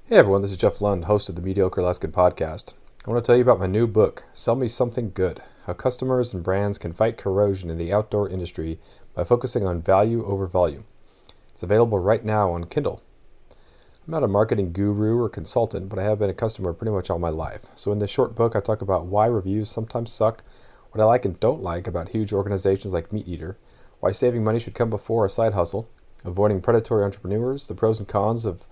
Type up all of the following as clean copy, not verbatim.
Hey everyone, this is Jeff Lund, host of the Mediocre Alaskan podcast. I want to tell you about my new book, Sell Me Something Good: How Customers and Brands Can Fight Corrosion in the Outdoor Industry by Focusing on Value over Volume. It's available right now on Kindle. I'm not a marketing guru or consultant, but I have been a customer pretty much all my life. So in this short book, I talk about why reviews sometimes suck, what I like and don't like about huge organizations like Meat Eater, why saving money should come before a side hustle, avoiding predatory entrepreneurs, the pros and cons of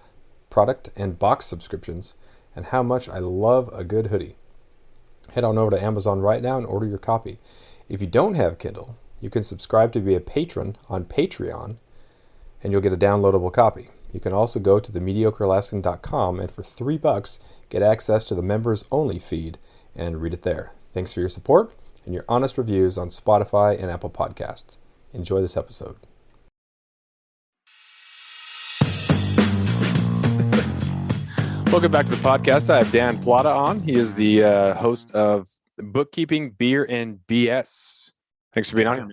product and box subscriptions, and how much I love a good hoodie. Head on over to Amazon right now and order your copy. If you don't have Kindle, you can subscribe to be a patron on Patreon, and you'll get a downloadable copy. You can also go to themediocrealaskan.com and for $3 get access to the members only feed and read it there. Thanks for your support and your honest reviews on Spotify and Apple Podcasts. Enjoy this episode. Welcome back to the podcast. I have Dan Platta on. He is the host of Bookkeeping, Beer, and BS. Thanks for being on.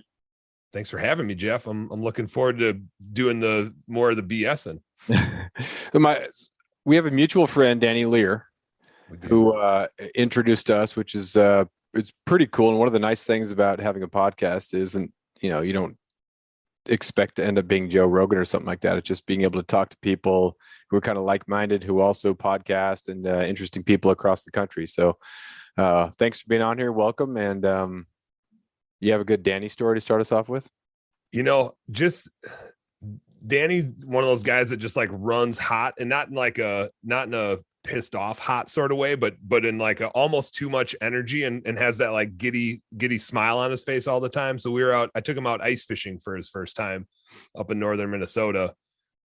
Thanks for having me, Jeff. I'm looking forward to doing the more of the BSing. We have a mutual friend, Danny Lear, who introduced us, which is it's pretty cool. And one of the nice things about having a podcast isn't, you don't expect to end up being Joe Rogan or something like that. It's just being able to talk to people who are kind of like-minded, who also podcast, and interesting people across the country. So thanks for being on here. Welcome. And you have a good Danny story to start us off with? Just Danny's one of those guys that just like runs hot, and not in a pissed off hot sort of way, but in like a almost too much energy, and has that like giddy smile on his face all the time. So I took him out ice fishing for his first time up in northern Minnesota,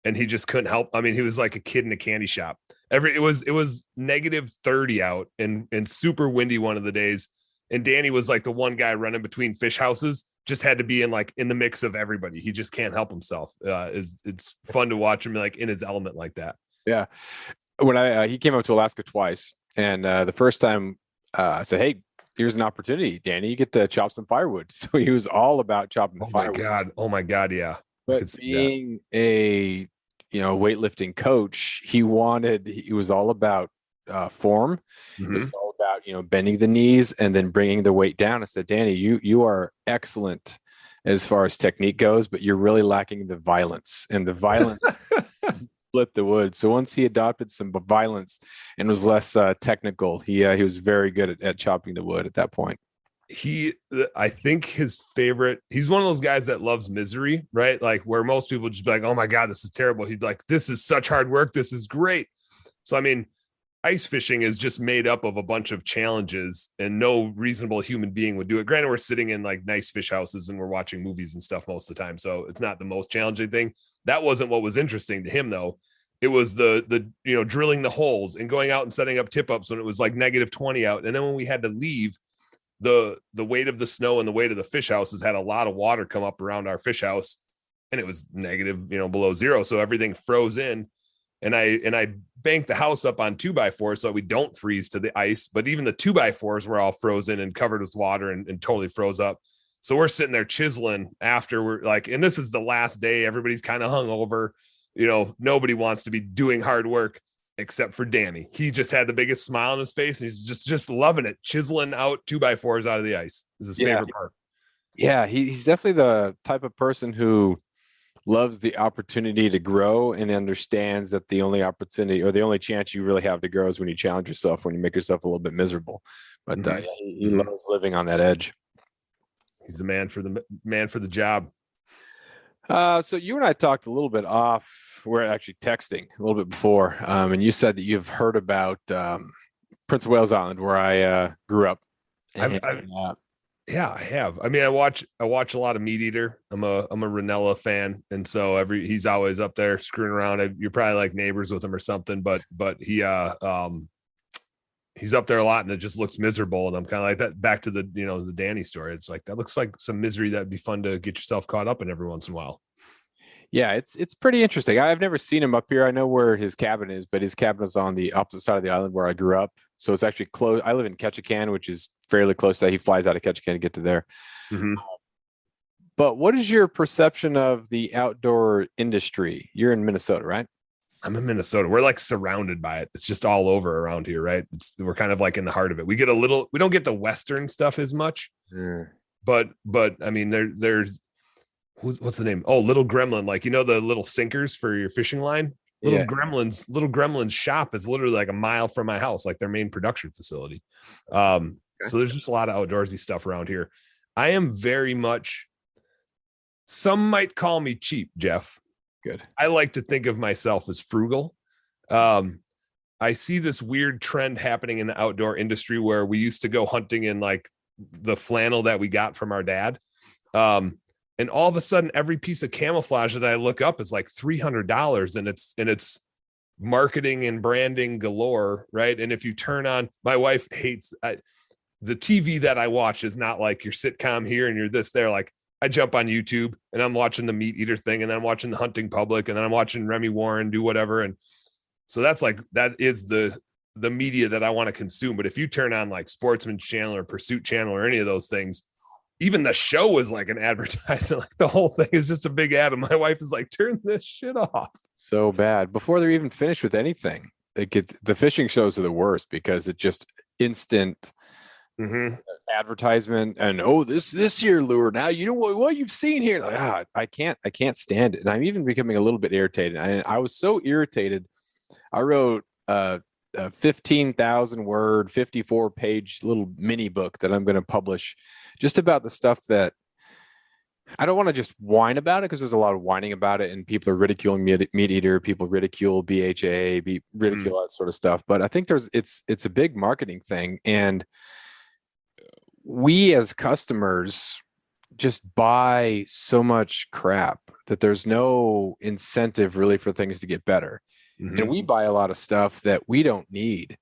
and he just couldn't help. I mean, he was like a kid in a candy shop. It was negative 30 out and super windy one of the days. And Danny was like the one guy running between fish houses, just had to be in the mix of everybody. He just can't help himself. It's fun to watch him like in his element like that. Yeah. When he came up to Alaska twice, and the first time I said, "Hey, here's an opportunity, Danny. You get to chop some firewood." So he was all about chopping the firewood. Oh my God. Yeah. But being a weightlifting coach, he was all about form. Mm-hmm. It was all about bending the knees and then bringing the weight down. I said, Danny, you are excellent as far as technique goes, but you're really lacking the violence, and the violence split the wood. So once he adopted some violence and was less technical, he was very good at chopping the wood at that point. I think he's one of those guys that loves misery, right? Like where most people just be like, oh my God, this is terrible. He'd be like, this is such hard work. This is great. So, I mean, ice fishing is just made up of a bunch of challenges, and no reasonable human being would do it. Granted, we're sitting in like nice fish houses and we're watching movies and stuff most of the time, so it's not the most challenging thing. That wasn't what was interesting to him, though. It was the drilling the holes and going out and setting up tip ups when it was like negative 20 out. And then when we had to leave, the weight of the snow and the weight of the fish houses had a lot of water come up around our fish house, and it was negative, below zero. So everything froze in. And I banked the house up on 2x4 so we don't freeze to the ice. But even the 2x4s were all frozen and covered with water and totally froze up. So we're sitting there chiseling after we're like, and this is the last day. Everybody's kind of hungover. Nobody wants to be doing hard work except for Danny. He just had the biggest smile on his face, and he's just loving it, chiseling out 2x4s out of the ice. This is his favorite part. Yeah, he's definitely the type of person who loves the opportunity to grow and understands that the only opportunity or the only chance you really have to grow is when you challenge yourself, when you make yourself a little bit miserable. But he loves living on that edge. He's the man for the job. So you and I talked a little bit off. We're actually texting a little bit before, and you said that you've heard about Prince of Wales Island, where I grew up. Yeah, I have. I mean, I watch a lot of Meat Eater. I'm a Ranella fan, and so he's always up there screwing around. You're probably like neighbors with him or something, but he's up there a lot, and it just looks miserable. And I'm kind of like that. Back to the the Danny story. It's like that looks like some misery that'd be fun to get yourself caught up in every once in a while. Yeah, it's pretty interesting. I've never seen him up here. I know where his cabin is, but his cabin is on the opposite side of the island where I grew up. So it's actually close. I live in Ketchikan, which is fairly close to that. He flies out of Ketchikan to get to there. Mm-hmm. But what is your perception of the outdoor industry? You're in Minnesota, right? I'm in Minnesota. We're like surrounded by it. It's just all over around here, right? We're kind of like in the heart of it. We don't get the Western stuff as much, but I mean, there's what's the name? Oh, Little Gremlin. Like, the little sinkers for your fishing line. Little Gremlin's shop is literally like a mile from my house, like their main production facility. So there's just a lot of outdoorsy stuff around here. I am very much, some might call me cheap, Jeff. Good. I like to think of myself as frugal. I see this weird trend happening in the outdoor industry where we used to go hunting in like the flannel that we got from our dad. And all of a sudden, every piece of camouflage that I look up is like $300, and it's marketing and branding galore, right? And if you turn on, my wife hates the TV that I watch is not like your sitcom here and you're this there. Like, I jump on YouTube and I'm watching the Meat Eater thing, and then I'm watching the Hunting Public, and then I'm watching Remy Warren do whatever. And so that is the media that I want to consume. But if you turn on like Sportsman's Channel or Pursuit Channel or any of those things, even the show is like an advertisement. Like, the whole thing is just a big ad. And my wife is like, turn this shit off. So bad. Before they're even finished with anything, the fishing shows are the worst because it's just instant advertisement. And this year lure, now you know what you've seen here. Like, I can't stand it. And I'm even becoming a little bit irritated. I was so irritated. I wrote a 15,000 word, 54-page little mini book that I'm going to publish just about the stuff that I don't want to just whine about it, because there's a lot of whining about it and people are ridiculing Meat Eater, people ridicule BHA, ridicule that sort of stuff. But I think it's a big marketing thing. And we as customers just buy so much crap that there's no incentive really for things to get better. And we buy a lot of stuff that we don't need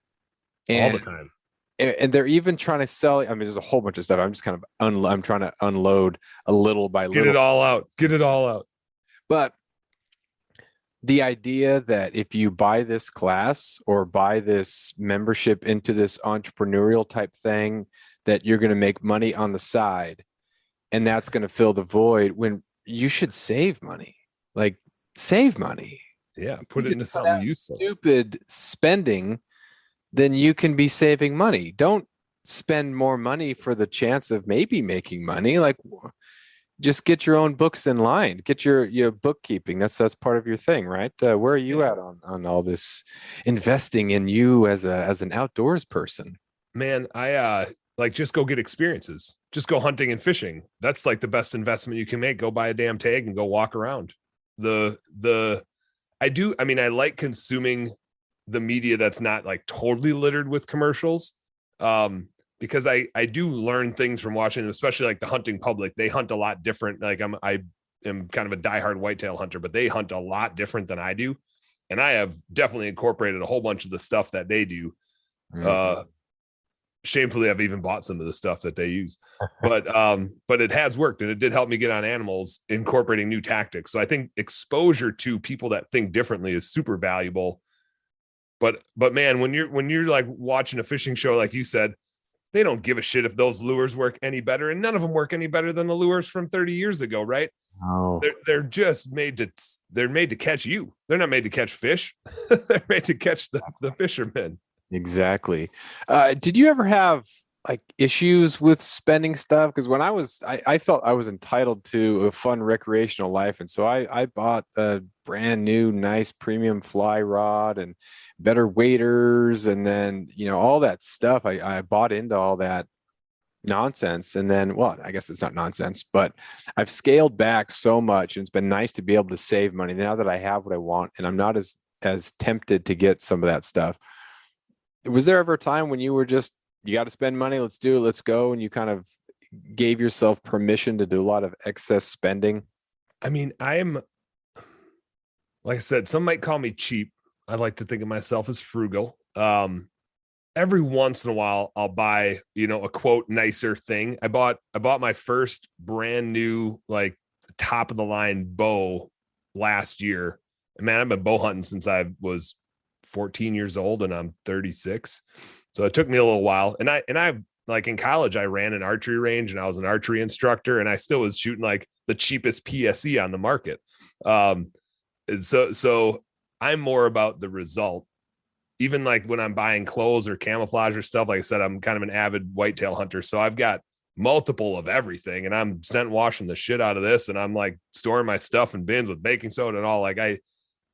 all the time. And they're even trying to sell. I mean, there's a whole bunch of stuff. I'm just kind of I'm trying to unload a little by little. Get it all out. But the idea that if you buy this class or buy this membership into this entrepreneurial type thing, that you're going to make money on the side, and that's going to fill the void, when you should save money. Like, save money. Yeah, put it into something useful. Stupid spending, then you can be saving money. Don't spend more money for the chance of maybe making money. Like, just get your own books in line. Get your bookkeeping. That's part of your thing, right? Where are you at on all this investing in you as an outdoors person? Man, I like, just go get experiences. Just go hunting and fishing. That's like the best investment you can make. Go buy a damn tag and go walk around. I like consuming the media that's not like totally littered with commercials, because I do learn things from watching them, especially like the Hunting Public. They hunt a lot different. Like, I am kind of a diehard whitetail hunter, but they hunt a lot different than I do. And I have definitely incorporated a whole bunch of the stuff that they do. Shamefully, I've even bought some of the stuff that they use, but it has worked, and it did help me get on animals, incorporating new tactics. So I think exposure to people that think differently is super valuable. But man, when you're like watching a fishing show, like you said, they don't give a shit if those lures work any better, and none of them work any better than the lures from 30 years ago, right? Oh, they're just made to catch you. They're not made to catch fish. They're made to catch the fishermen. Exactly. Did you ever have like issues with spending stuff? Because when I felt I was entitled to a fun recreational life, and so I bought a brand new nice premium fly rod and better waders, and then all that stuff. I bought into all that nonsense, and then, well, I guess it's not nonsense, but I've scaled back so much, and it's been nice to be able to save money now that I have what I want, and I'm not as tempted to get some of that stuff. Was there ever a time when you were just, you got to spend money, let's do it, let's go, and you kind of gave yourself permission to do a lot of excess spending? I mean, like I said, some might call me cheap. I like to think of myself as frugal. Every once in a while, I'll buy, a quote nicer thing. I bought my first brand new, like, top of the line bow last year. And man, I've been bow hunting since I was 14 years old, and I'm 36. So it took me a little while. And I like, in college, I ran an archery range, and I was an archery instructor, and I still was shooting like the cheapest PSE on the market. So I'm more about the result. Even like when I'm buying clothes or camouflage or stuff, like I said, I'm kind of an avid whitetail hunter. So I've got multiple of everything, and I'm scent washing the shit out of this. And I'm like storing my stuff in bins with baking soda and all. Like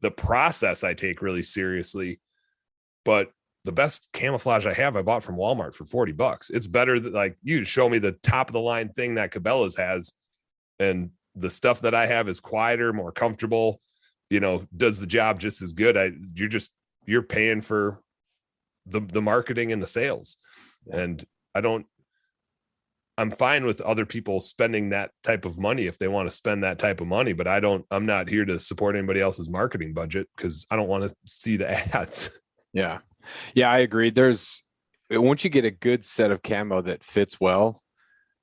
the process I take really seriously, but the best camouflage I have, I bought from Walmart for $40. It's better that like you show me the top of the line thing that Cabela's has, and the stuff that I have is quieter, more comfortable, does the job just as good. You're paying for the marketing and the sales. And I'm fine with other people spending that type of money if they want to spend that type of money, but I'm not here to support anybody else's marketing budget because I don't want to see the ads. Yeah. Yeah, I agree. Once you get a good set of camo that fits well,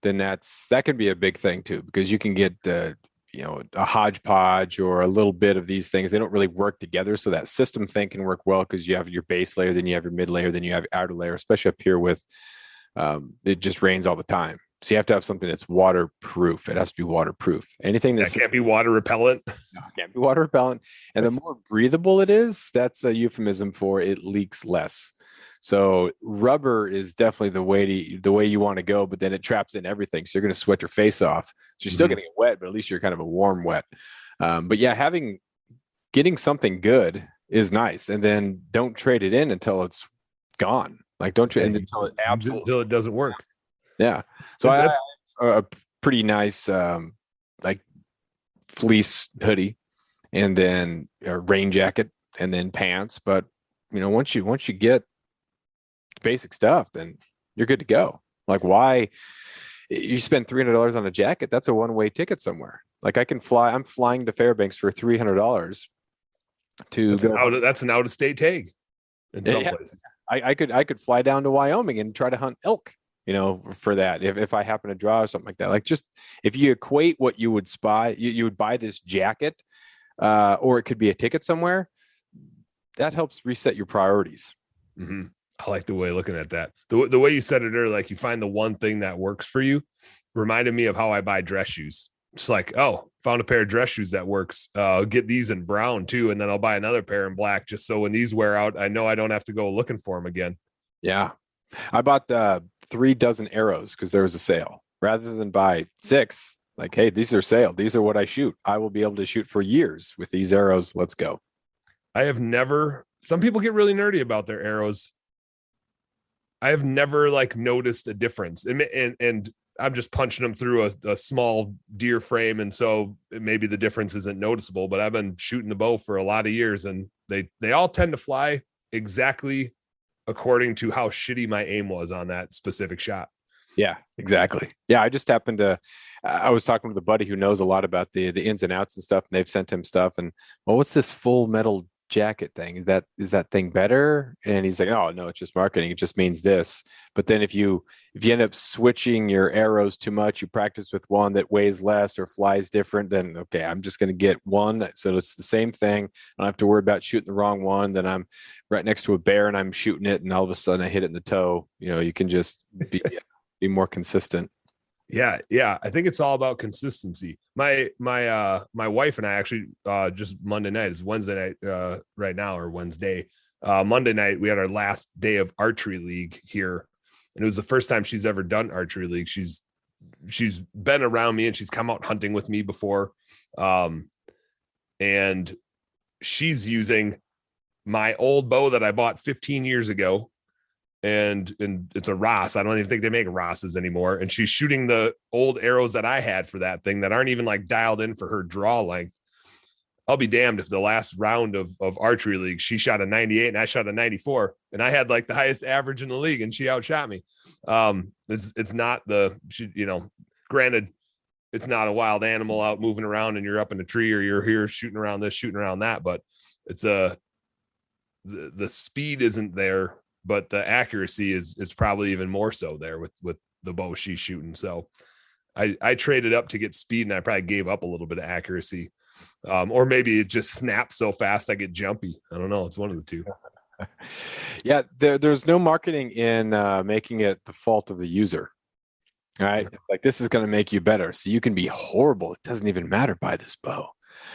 then that can be a big thing too, because you can get a hodgepodge or a little bit of these things. They don't really work together. So that system thing can work well because you have your base layer, then you have your mid layer, then you have your outer layer, especially up here with it just rains all the time. So you have to have something that's waterproof. It has to be waterproof. Anything that can't be water repellent. No, can't be water repellent. And the more breathable it is, that's a euphemism for it leaks less. So rubber is definitely the way you want to go, but then it traps in everything. So you're going to sweat your face off. So you're still going to get wet, but at least you're kind of a warm wet. But yeah, getting something good is nice. And then don't trade it in until it's gone. Like don't trade it until it doesn't work. Yeah. So I have a pretty nice like fleece hoodie, and then a rain jacket, and then pants. But once you get basic stuff, then you're good to go. Like, why you spend $300 on a jacket? That's a one-way ticket somewhere. Like I'm flying to Fairbanks for $300 to go. That's an out-of-state tag in some places. I could fly down to Wyoming and try to hunt elk, for that, if I happen to draw or something like that. Like, just if you equate what you would buy, you would buy this jacket, or it could be a ticket somewhere. That helps reset your priorities. Mm-hmm. I like the way of looking at that. The way you said it earlier, like you find the one thing that works for you, reminded me of how I buy dress shoes. It's like, oh, found a pair of dress shoes that works. I'll get these in brown too, and then I'll buy another pair in black, just so when these wear out, I know I don't have to go looking for them again. Yeah. I bought 3 dozen arrows because there was a sale. Rather than buy 6, like, hey, these are sale. These are what I shoot. I will be able to shoot for years with these arrows. Let's go. Some people get really nerdy about their arrows. I have never noticed a difference, and I'm just punching them through a small deer frame. And so maybe the difference isn't noticeable, but I've been shooting the bow for a lot of years, and they all tend to fly exactly according to how shitty my aim was on that specific shot. Yeah, exactly. Yeah. I was talking with a buddy who knows a lot about the ins and outs and stuff, and they've sent him stuff. And, well, what's this full metal jacket thing? Is that thing better? And he's like, oh no, it's just marketing. It just means this. But then if you end up switching your arrows too much, you practice with one that weighs less or flies different, then okay, I'm just going to get one. So it's the same thing. I don't have to worry about shooting the wrong one. Then I'm right next to a bear and I'm shooting it, and all of a sudden I hit it in the toe. You can just be more consistent. Yeah. I think it's all about consistency. My wife and I actually just Monday night is Wednesday night right now, or Wednesday. Monday night we had our last day of archery league here, and it was the first time she's ever done archery league. She's been around me and she's come out hunting with me before, and she's using my old bow that I bought 15 years ago. And it's a Ross. I don't even think they make Rosses anymore. And she's shooting the old arrows that I had for that thing that aren't even dialed in for her draw length. I'll be damned if the last round of archery league, she shot a 98 and I shot a 94, and I had the highest average in the league, and she outshot me. It's not granted, it's not a wild animal out moving around and you're up in a tree, or you're here shooting around this, shooting around that, but it's the speed isn't there. But the accuracy is probably even more so there with the bow she's shooting. So I traded up to get speed, and I probably gave up a little bit of accuracy. Or maybe it just snaps so fast I get jumpy. I don't know. It's one of the two. Yeah, there's no marketing in making it the fault of the user. All right. Like, this is going to make you better. So you can be horrible. It doesn't even matter. Buy this bow.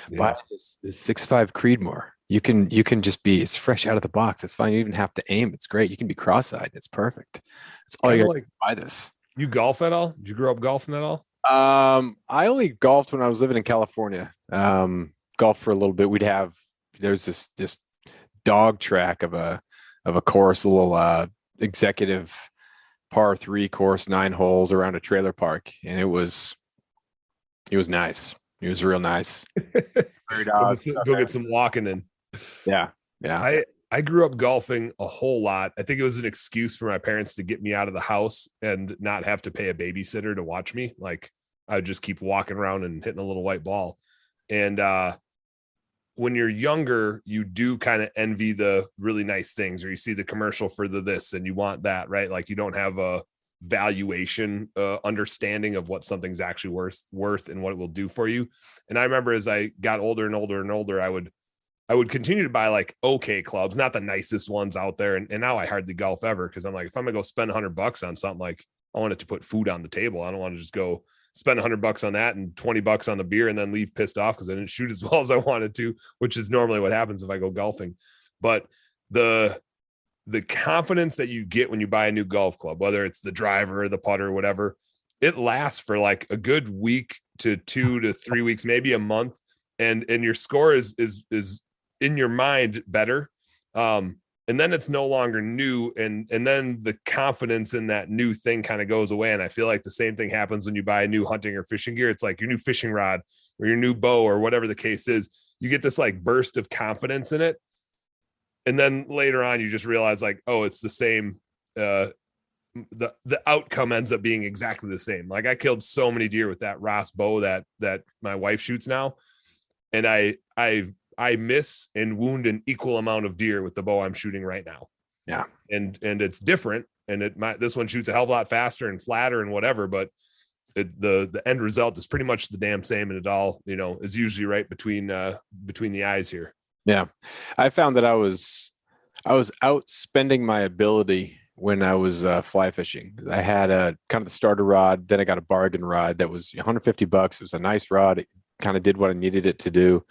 Yeah. Buy this 6.5 Creedmoor. You can just be, it's fresh out of the box. It's fine. You even have to aim. It's great. You can be cross-eyed. It's perfect. It's all Kind you of got like to buy this. you golf at all? Did you grow up golfing at all? I only golfed when I was living in California. Golfed for a little bit. There's this dog track of a course, a little executive par 3 course, 9 holes around a trailer park, and it was nice. It was real nice. Go get some walking in. Yeah, yeah. I grew up golfing a whole lot. I think it was an excuse for my parents to get me out of the house and not have to pay a babysitter to watch me. Like I would just keep walking around and hitting a little white ball. And when you're younger, you do kind of envy the really nice things, or you see the commercial for this and you want that, right? Like you don't have a valuation understanding of what something's actually worth and what it will do for you. And I remember as I got older and older and older, I would continue to buy like okay clubs, not the nicest ones out there. And now I hardly golf ever, because I'm like, if I'm gonna go spend $100 on something, like I want it to put food on the table. I don't want to just go spend $100 on that and $20 on the beer and then leave pissed off because I didn't shoot as well as I wanted to, which is normally what happens if I go golfing. But the confidence that you get when you buy a new golf club, whether it's the driver or the putter or whatever, it lasts for like a good week to 2 to 3 weeks, maybe a month. And your score is in your mind better. And then it's no longer new. And then the confidence in that new thing kind of goes away. And I feel like the same thing happens when you buy a new hunting or fishing gear. It's like your new fishing rod or your new bow or whatever the case is. You get this like burst of confidence in it. And then later on, you just realize like, oh, it's the same. The outcome ends up being exactly the same. Like I killed so many deer with that Ross bow that my wife shoots now. And I miss and wound an equal amount of deer with the bow I'm shooting right now. Yeah. And it's different. And this one shoots a hell of a lot faster and flatter and whatever, but the end result is pretty much the damn same. And it all, is usually right between the eyes here. Yeah. I found that I was outspending my ability when I was fly fishing. I had a kind of the starter rod. Then I got a bargain rod that was $150. It was a nice rod. It kind of did what I needed it to do.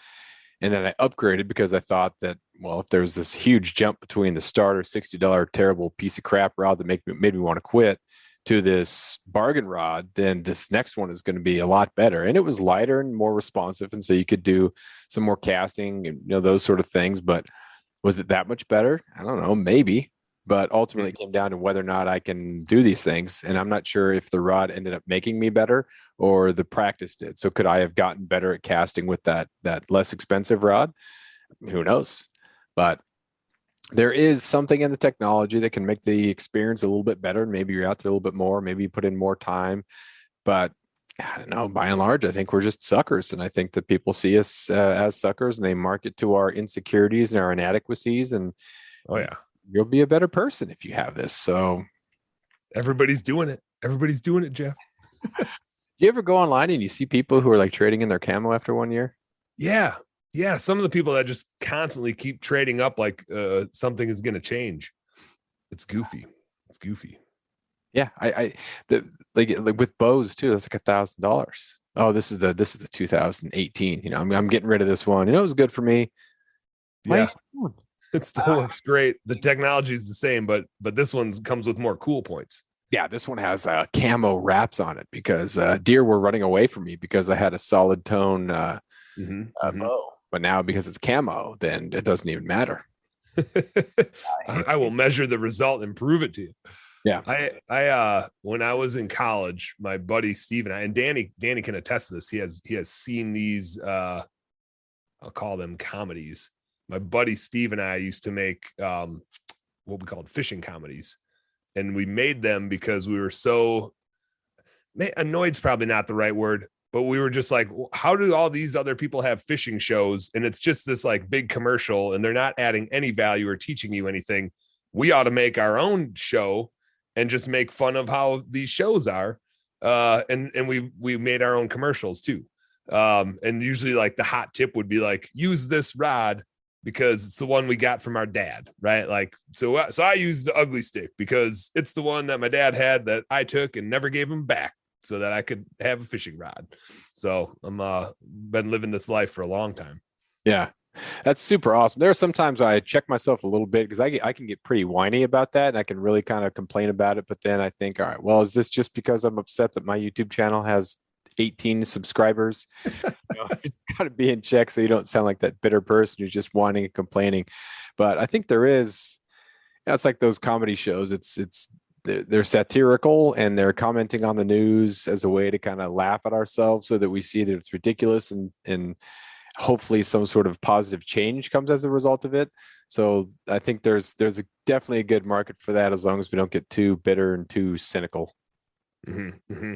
And then I upgraded because I thought that, well, if there was this huge jump between the starter $60 terrible piece of crap rod that made me want to quit to this bargain rod, then this next one is going to be a lot better. And it was lighter and more responsive. And so you could do some more casting and, those sort of things. But was it that much better? I don't know, maybe. But ultimately, it came down to whether or not I can do these things. And I'm not sure if the rod ended up making me better or the practice did. So could I have gotten better at casting with that less expensive rod? Who knows? But there is something in the technology that can make the experience a little bit better. Maybe you're out there a little bit more. Maybe you put in more time. But I don't know. By and large, I think we're just suckers. And I think that people see us as suckers and they market to our insecurities and our inadequacies. And oh, yeah. You'll be a better person if you have this. So everybody's doing it. Everybody's doing it, Jeff. Do you ever go online and you see people who are like trading in their camo after 1 year? Yeah. Yeah. Some of the people that just constantly keep trading up like something is going to change. It's goofy. Yeah. Like with bows too, that's like $1,000. Oh, this is the 2018. I'm getting rid of this one. It was good for me. Yeah. It still works great. The technology is the same, but this one comes with more cool points. Yeah, this one has camo wraps on it because deer were running away from me because I had a solid tone bow. But now because it's camo, then it doesn't even matter. I will measure the result and prove it to you. Yeah. I when I was in college, my buddy Steve and I, and Danny can attest to this. He has seen these I'll call them comedies. My buddy Steve and I used to make what we called fishing comedies. And we made them because we were so annoyed's probably not the right word, but we were just like, how do all these other people have fishing shows? And it's just this like big commercial and they're not adding any value or teaching you anything. We ought to make our own show and just make fun of how these shows are. And we made our own commercials too. And usually like the hot tip would be like, use this rod because it's the one we got from our dad, right? Like, so I use the ugly stick because it's the one that my dad had that I took and never gave him back so that I could have a fishing rod. So I'm been living this life for a long time. Yeah. That's super awesome. There are sometimes I check myself a little bit because I can get pretty whiny about that and I can really kind of complain about it. But then I think, all right, well, is this just because I'm upset that my YouTube channel has 18 subscribers? It's got to be in check so you don't sound like that bitter person who's just whining and complaining. But I think there is, it's like those comedy shows. They're satirical and they're commenting on the news as a way to kind of laugh at ourselves so that we see that it's ridiculous and hopefully some sort of positive change comes as a result of it. So I think definitely a good market for that as long as we don't get too bitter and too cynical. Mm-hmm, mm-hmm.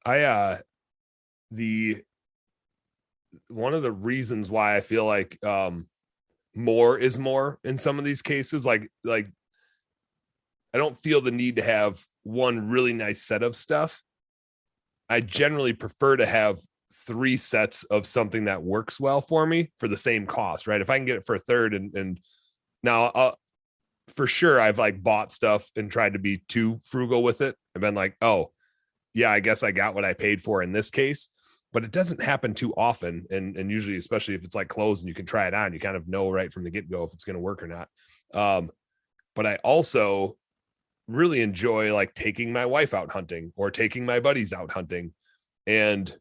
I the one of the reasons why I feel like more is more in some of these cases, like I don't feel the need to have one really nice set of stuff. I generally prefer to have 3 sets of something that works well for me for the same cost, right? If I can get it for a third and now for sure I've like bought stuff and tried to be too frugal with it. I've been like, oh yeah, I guess I got what I paid for in this case, but it doesn't happen too often. And usually, especially if it's like clothes and you can try it on, you kind of know right from the get-go if it's going to work or not. But I also really enjoy like taking my wife out hunting or taking my buddies out hunting. And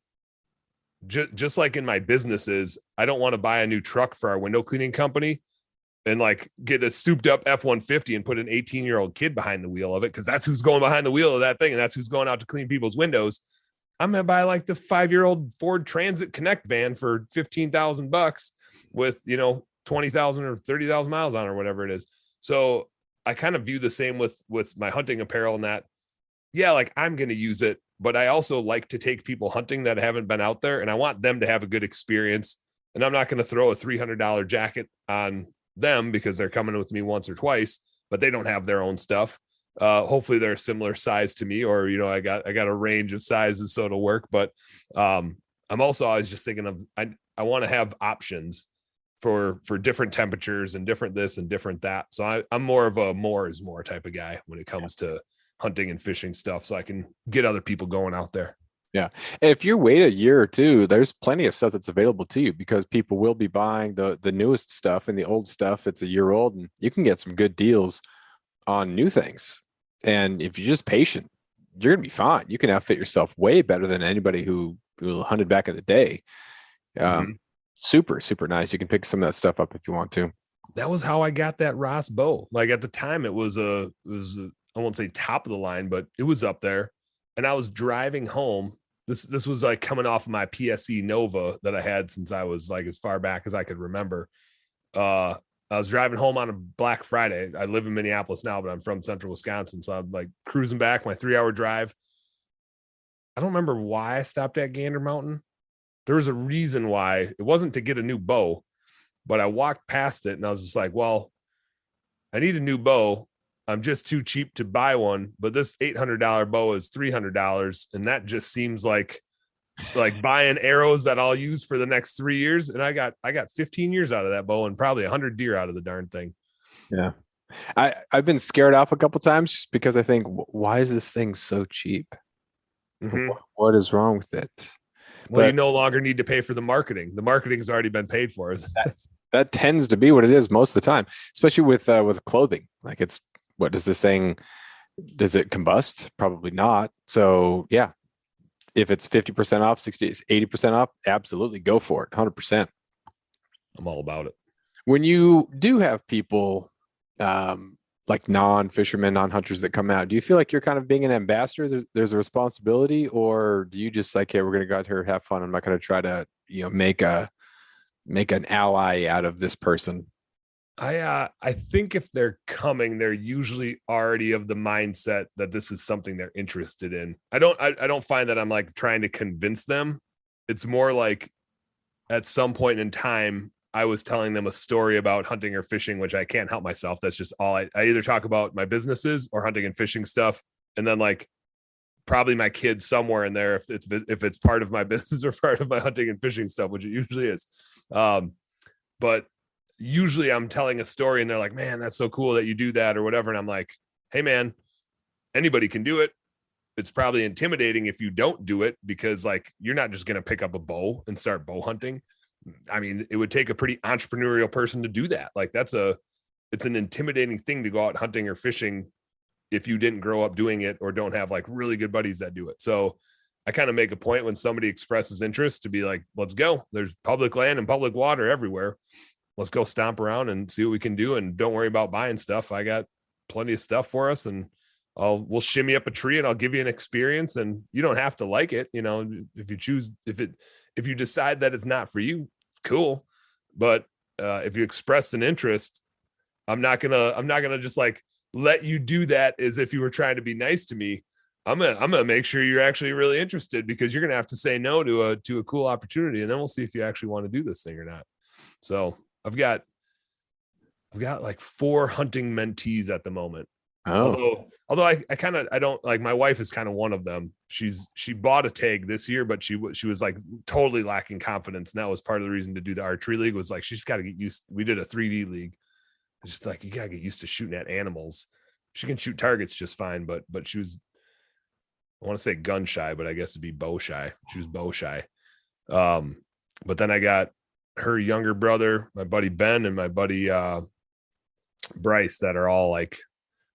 just like in my businesses, I don't want to buy a new truck for our window cleaning company and like get a souped up F-150 and put an 18-year-old kid behind the wheel of it, because that's who's going behind the wheel of that thing and that's who's going out to clean people's windows. I'm gonna buy like the 5-year-old Ford Transit Connect van for $15,000 with 20,000 or 30,000 miles on or whatever it is. So I kind of view the same with my hunting apparel, and that, yeah, like I'm gonna use it, but I also like to take people hunting that haven't been out there, and I want them to have a good experience. And I'm not going to throw a $300 jacket on them because they're coming with me once or twice, but they don't have their own stuff. Hopefully they're a similar size to me, or I got a range of sizes so it'll work. But I'm also always just thinking of I want to have options for different temperatures and different this and different that. So I'm more of a more is more type of guy when it comes to hunting and fishing stuff, so I can get other people going out there. Yeah. And if you wait a year or two, there's plenty of stuff that's available to you because people will be buying the newest stuff, and the old stuff, it's a year old, and you can get some good deals on new things. And if you're just patient, you're going to be fine. You can outfit yourself way better than anybody who hunted back in the day. Super, super nice. You can pick some of that stuff up if you want to. That was how I got that Ross bow. Like at the time it was I won't say top of the line, but it was up there. And I was driving home. This was like coming off of my PSE Nova that I had since I was like as far back as I could remember. I was driving home on a Black Friday. I live in Minneapolis now, but I'm from central Wisconsin. So I'm like cruising back, my 3-hour drive. I don't remember why I stopped at Gander Mountain. There was a reason why. It wasn't to get a new bow, but I walked past it and I was just like, well, I need a new bow. I'm just too cheap to buy one, but this $800 bow is $300. And that just seems like buying arrows that I'll use for the next 3 years. And I got 15 years out of that bow and probably 100 deer out of the darn thing. Yeah. I've been scared off a couple times just because I think, why is this thing so cheap? Mm-hmm. What is wrong with it? Well, you no longer need to pay for the marketing. The marketing has already been paid for. That tends to be what it is most of the time, especially with clothing. Like what does this thing, does it combust? Probably not. So yeah, if it's 50% off, 60, 80% off, absolutely go for it. 100%. I'm all about it. When you do have people like non-fishermen, non-hunters that come out, do you feel like you're kind of being an ambassador? There's a responsibility, or do you just like, hey, we're going to go out here, have fun. I'm not going to try to, make an ally out of this person. I think if they're coming, they're usually already of the mindset that this is something they're interested in. I don't find that I'm like trying to convince them. It's more like at some point in time, I was telling them a story about hunting or fishing, which I can't help myself. That's just all I either talk about my businesses or hunting and fishing stuff. And then like probably my kids somewhere in there, if it's part of my business or part of my hunting and fishing stuff, which it usually is. But usually I'm telling a story and they're like, man, that's so cool that you do that or whatever. And I'm like, hey man, anybody can do it. It's probably intimidating if you don't do it because like, you're not just going to pick up a bow and start bow hunting. I mean, it would take a pretty entrepreneurial person to do that. Like it's an intimidating thing to go out hunting or fishing if you didn't grow up doing it or don't have like really good buddies that do it. So I kind of make a point when somebody expresses interest to be like, let's go. There's public land and public water everywhere. Let's go stomp around and see what we can do. And don't worry about buying stuff. I got plenty of stuff for us, and we'll shimmy up a tree and I'll give you an experience, and you don't have to like it. You know, if you choose, if you decide that it's not for you, cool. But if you expressed an interest, I'm not gonna just like let you do that as if you were trying to be nice to me. I'm gonna make sure you're actually really interested, because you're gonna have to say no to a cool opportunity, and then we'll see if you actually want to do this thing or not. So I've got like 4 hunting mentees at the moment. Oh, Although I don't like, my wife is kind of one of them. She bought a tag this year, but she was like totally lacking confidence. And that was part of the reason to do the archery league, was like, she's got to get used. We did a 3D league. It's just like, you got to get used to shooting at animals. She can shoot targets just fine, but she was, I want to say gun shy, but I guess it'd be bow shy. She was bow shy. But then I got her younger brother, my buddy Ben, and my buddy Bryce, that are all like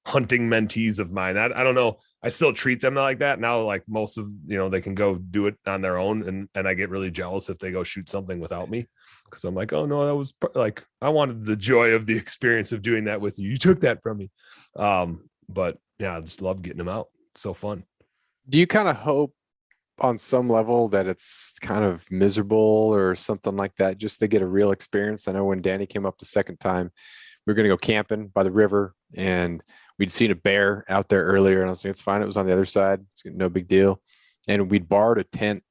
hunting mentees of mine. I don't know. I still treat them like that now. Like most of, they can go do it on their own. And I get really jealous if they go shoot something without me. Cause I'm like, oh no, that was like, I wanted the joy of the experience of doing that with you. You took that from me. But yeah, I just love getting them out. It's so fun. do you kind of hope on some level that it's kind of miserable or something like that, just to get a real experience? I know when Danny came up the second time, we were going to go camping by the river, and we'd seen a bear out there earlier, and I was like, it's fine. It was on the other side. It's no big deal. And we'd borrowed a tent.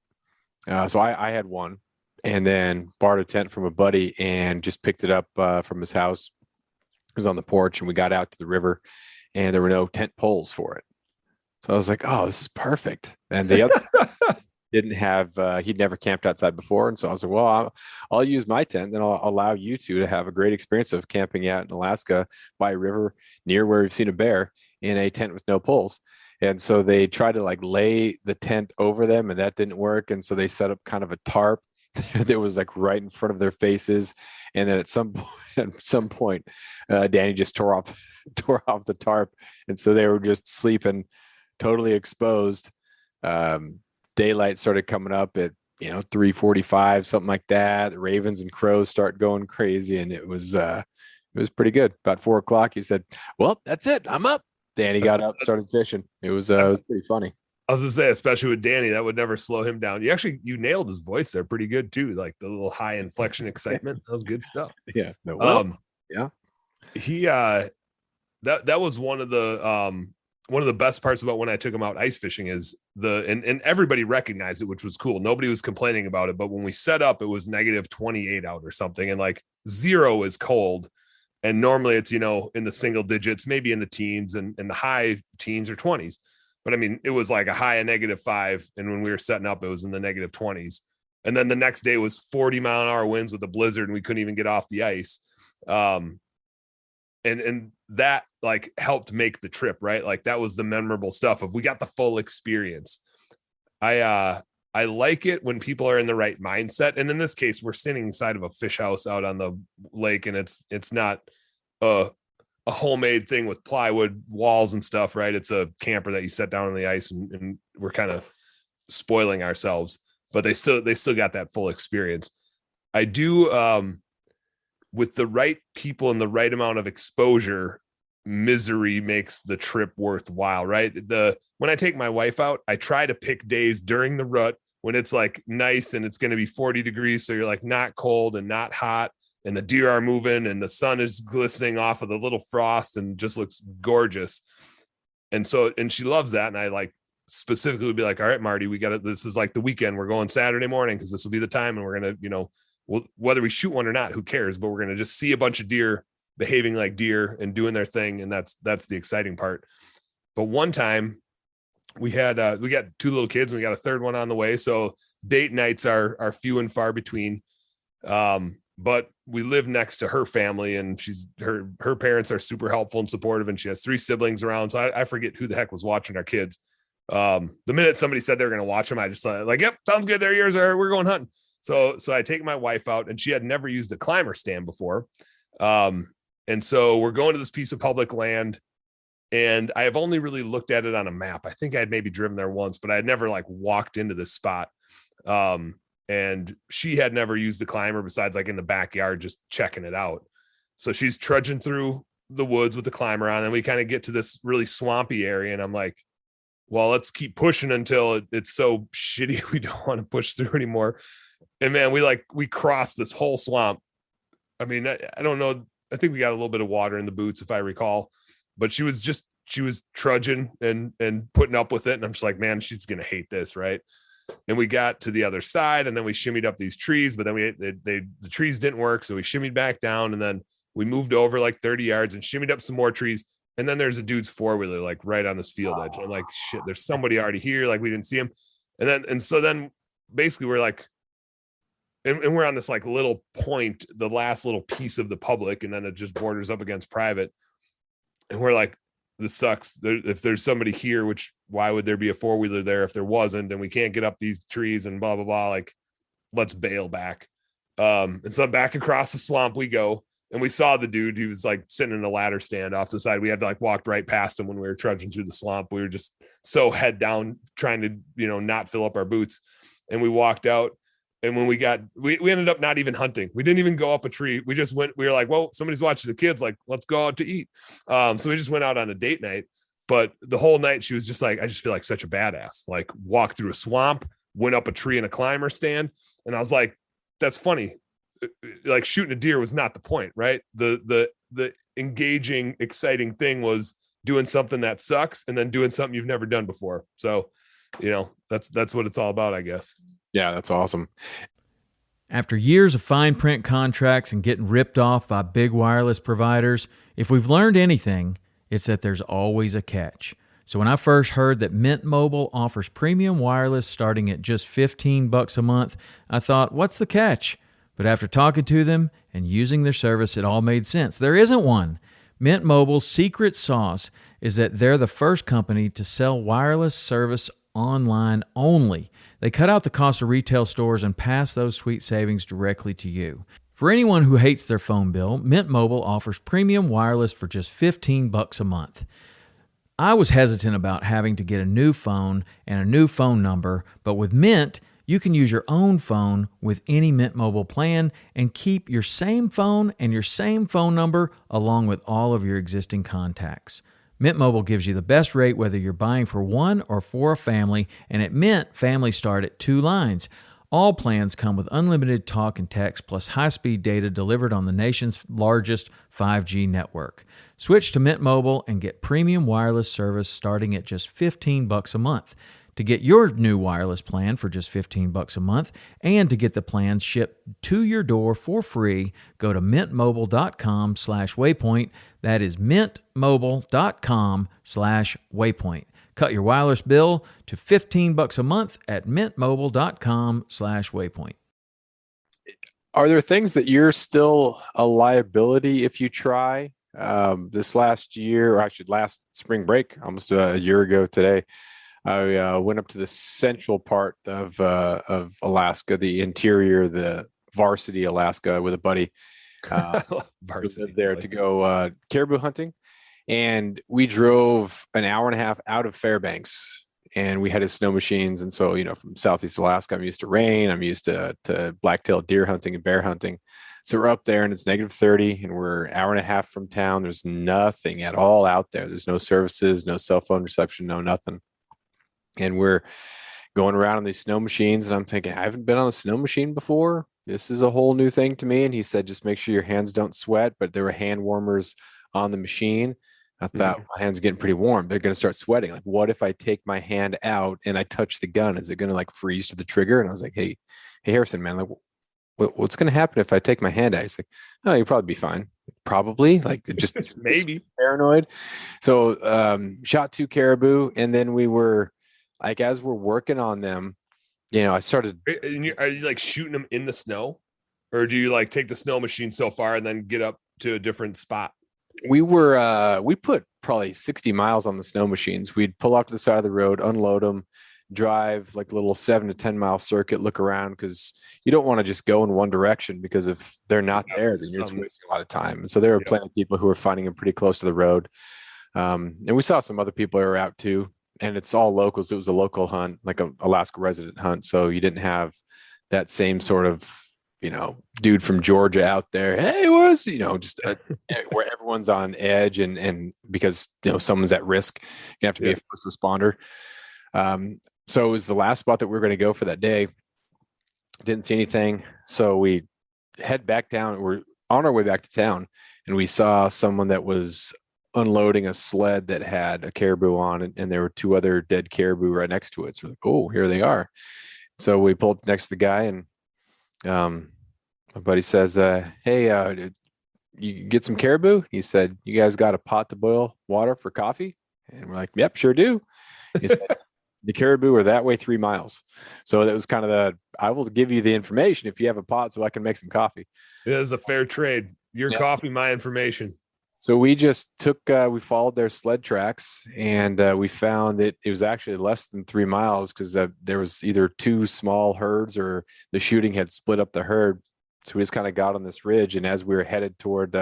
So I had one, and then borrowed a tent from a buddy and just picked it up from his house. It was on the porch, and we got out to the river, and there were no tent poles for it. So I was like, oh, this is perfect. And the other didn't have, he'd never camped outside before. And so I was like, well, I'll use my tent, then I'll allow you two to have a great experience of camping out in Alaska by a river near where we've seen a bear in a tent with no poles. And so they tried to like lay the tent over them, and that didn't work. And so they set up kind of a tarp that was like right in front of their faces. And then at some point, Danny just tore off the tarp. And so they were just sleeping totally exposed. Daylight started coming up at 3:45, something like that. The ravens and crows start going crazy, and it was pretty good. About 4:00, he said, well, that's it, I'm up. Danny got up, started fishing. It was pretty funny. I was gonna say, especially with Danny, that would never slow him down. You nailed his voice there pretty good too, like the little high inflection excitement. That was good stuff. Yeah. No, well, yeah. He that was one of the best parts about when I took him out ice fishing is and everybody recognized it, which was cool. Nobody was complaining about it, but when we set up, it was -28 out or something, and like 0 is cold. And normally it's, in the single digits, maybe in the teens and in the high teens or 20s. But I mean, it was like a high of -5. And when we were setting up, it was in the -20s. And then the next day was 40-mile-an-hour winds with a blizzard, and we couldn't even get off the ice. And that like helped make the trip, right? Like that was the memorable stuff of, we got the full experience. I like it when people are in the right mindset. And in this case, we're sitting inside of a fish house out on the lake, and it's not a homemade thing with plywood walls and stuff, right? It's a camper that you set down on the ice, and we're kind of spoiling ourselves, but they still got that full experience. I do, with the right people and the right amount of exposure, misery makes the trip worthwhile, right? When I take my wife out, I try to pick days during the rut when it's like nice and it's going to be 40 degrees. So you're like not cold and not hot, and the deer are moving and the sun is glistening off of the little frost and just looks gorgeous. And she loves that. And I like specifically would be like, all right, Marty, this is like the weekend. We're going Saturday morning, because this will be the time. And we're going to, whether we shoot one or not, who cares? But we're going to just see a bunch of deer behaving like deer and doing their thing. And that's the exciting part. But one time we got 2 little kids, and we got a third one on the way. So date nights are few and far between. But we live next to her family, and her parents are super helpful and supportive, and she has 3 siblings around. So I forget who the heck was watching our kids. The minute somebody said they were going to watch them, I just thought like, yep, sounds good. They're yours. We're going hunting. So I take my wife out, and she had never used a climber stand before. And so we're going to this piece of public land, and I have only really looked at it on a map. I think I'd maybe driven there once, but I had never like walked into this spot. And she had never used a climber besides like in the backyard, just checking it out. So she's trudging through the woods with the climber on, and we kind of get to this really swampy area. And I'm like, well, let's keep pushing until it's so shitty we don't want to push through anymore. And man, we crossed this whole swamp. I mean, I don't know. I think we got a little bit of water in the boots, if I recall, but she was trudging and putting up with it. And I'm just like, man, she's going to hate this. Right. And we got to the other side, and then we shimmied up these trees, but then the trees didn't work. So we shimmied back down, and then we moved over like 30 yards and shimmied up some more trees. And then there's a dude's four-wheeler, like right on this field edge. I'm like, shit, there's somebody already here. Like we didn't see him. And so then basically we're like, and we're on this like little point, the last little piece of the public, and then it just borders up against private. And we're like, this sucks. If there's somebody here, which why would there be a four-wheeler there if there wasn't? And we can't get up these trees and blah, blah, blah. Like, let's bail back. And so back across the swamp we go, and we saw the dude. He was like sitting in a ladder stand off to the side. We had to like walk right past him when we were trudging through the swamp. We were just so head down trying to, not fill up our boots. And we walked out. And when we ended up not even hunting. We didn't even go up a tree. We just went, we were like, well, somebody's watching the kids, like, let's go out to eat. So we just went out on a date night. But the whole night she was just like, I just feel like such a badass, like walked through a swamp, went up a tree in a climber stand. And I was like, that's funny. Like shooting a deer was not the point, right? The engaging, exciting thing was doing something that sucks and then doing something you've never done before. So, that's what it's all about, I guess. Yeah, that's awesome. After years of fine print contracts and getting ripped off by big wireless providers, if we've learned anything, it's that there's always a catch. So when I first heard that Mint Mobile offers premium wireless starting at just $15 a month, I thought, what's the catch? But after talking to them and using their service, it all made sense. There isn't one. Mint Mobile's secret sauce is that they're the first company to sell wireless service online only. They cut out the cost of retail stores and pass those sweet savings directly to you. For anyone who hates their phone bill, Mint Mobile offers premium wireless for just $15 a month. I was hesitant about having to get a new phone and a new phone number, but with Mint, you can use your own phone with any Mint Mobile plan and keep your same phone and your same phone number along with all of your existing contacts. Mint Mobile gives you the best rate whether you're buying for one or for a family, and at Mint, families start at 2 lines. All plans come with unlimited talk and text plus high-speed data delivered on the nation's largest 5G network. Switch to Mint Mobile and get premium wireless service starting at just $15 a month. To get your new wireless plan for just $15 a month and to get the plans shipped to your door for free, go to mintmobile.com/waypoint. That is mintmobile.com/waypoint. Cut your wireless bill to $15 a month at mintmobile.com/waypoint. Are there things that you're still a liability if you try? This last year, or actually last spring break, almost a year ago today, I went up to the central part of Alaska, the interior, the Varsity, Alaska, with a buddy. Varsity there to go caribou hunting, and we drove an hour and a half out of Fairbanks, and we had his snow machines. And so, from Southeast Alaska, I'm used to rain. I'm used to black-tailed deer hunting and bear hunting. So we're up there, and it's -30, and we're an hour and a half from town. There's nothing at all out there. There's no services, no cell phone reception, no nothing. And we're going around on these snow machines, and I'm thinking, I haven't been on a snow machine before. This is a whole new thing to me. And he said, just make sure your hands don't sweat. But there were hand warmers on the machine. I thought, my hands are getting pretty warm. They're going to start sweating. Like, what if I take my hand out and I touch the gun? Is it going to like freeze to the trigger? And I was like, hey, Harrison, man, like, what's going to happen if I take my hand out? He's like, oh, you'll probably be fine. Probably, like, just maybe paranoid. So shot 2 caribou, and then we were like, as we're working on them, I started. Are you like shooting them in the snow, or do you like take the snow machine so far and then get up to a different spot? We put probably 60 miles on the snow machines. We'd pull off to the side of the road, unload them, drive like a little 7 to 10 mile circuit, look around, because you don't want to just go in one direction, because if they're not there, then you're just wasting a lot of time. And so there were plenty of people who were finding them pretty close to the road. And we saw some other people who were out too, and it's all locals. It was a local hunt, like a Alaska resident hunt. So you didn't have that same sort of, dude from Georgia out there. Hey, where's, just where everyone's on edge and because, someone's at risk, you have to be a first responder. So it was the last spot that we were going to go for that day. Didn't see anything. So we head back down. We're on our way back to town, and we saw someone that was unloading a sled that had a caribou on it, and there were 2 other dead caribou right next to it. So we're like, oh, here they are. So we pulled up next to the guy, and my buddy says, hey, you get some caribou? He said, you guys got a pot to boil water for coffee? And we're like, yep, sure do. He said, the caribou are that way 3 miles. So that was kind of I will give you the information if you have a pot so I can make some coffee. It is a fair trade. Your coffee, my information. So we just we followed their sled tracks, and we found that it was actually less than 3 miles, because there was either 2 small herds or the shooting had split up the herd. So we just kind of got on this ridge, and as we were headed toward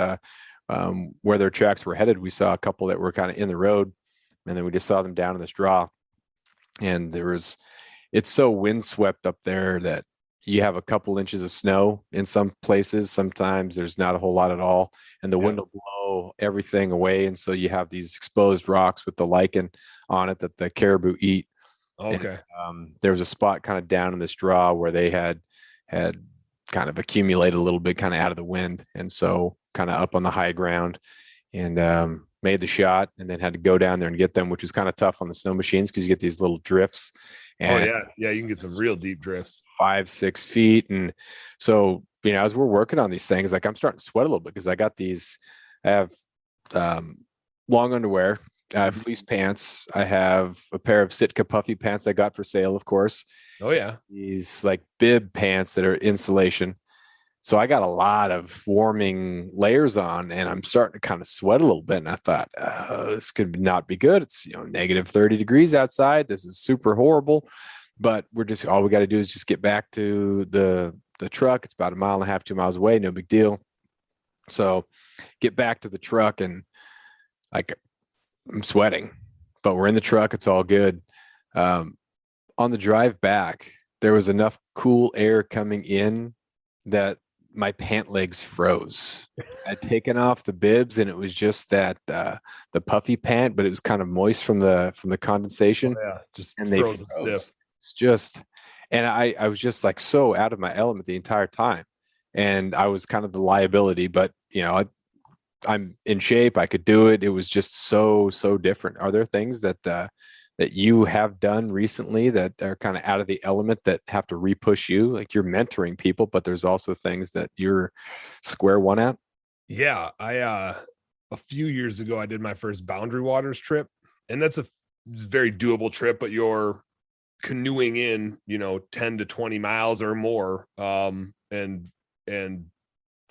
where their tracks were headed, we saw a couple that were kind of in the road, and then we just saw them down in this draw. And it's so windswept up there that you have a couple inches of snow in some places. Sometimes there's not a whole lot at all, and the wind will blow everything away. And so you have these exposed rocks with the lichen on it that the caribou eat. Okay. And, there was a spot kind of down in this draw where they had kind of accumulated a little bit kind of out of the wind. And so kind of up on the high ground, and made the shot, and then had to go down there and get them, which was kind of tough on the snow machines because you get these little drifts. And you can get some real deep drifts, 5-6 feet. And so, as we're working on these things, like I'm starting to sweat a little bit, because I have long underwear, I have fleece pants, I have a pair of Sitka puffy pants I got for sale, of course. Oh yeah. These like bib pants that are insulation. So I got a lot of warming layers on, and I'm starting to kind of sweat a little bit. And I thought, this could not be good. It's, negative 30 degrees outside. This is super horrible. But all we got to do is just get back to the truck. It's about 1.5 miles, 2 miles away. No big deal. So get back to the truck, and I'm sweating, but we're in the truck. It's all good. On the drive back, there was enough cool air coming in that my pant legs froze. I'd taken off the bibs, and it was just that the puffy pant, but it was kind of moist from the condensation. Oh, yeah, just and frozen stiff. It's just, and I was just like so out of my element the entire time, and I was kind of the liability. But I'm in shape. I could do it. It was just so different. Are there things that you have done recently that are kind of out of the element that have to repush you? Like, you're mentoring people, but there's also things that you're square one at. Yeah. I, a few years ago, I did my first Boundary Waters trip, and that's a very doable trip, but you're canoeing in, 10 to 20 miles or more. And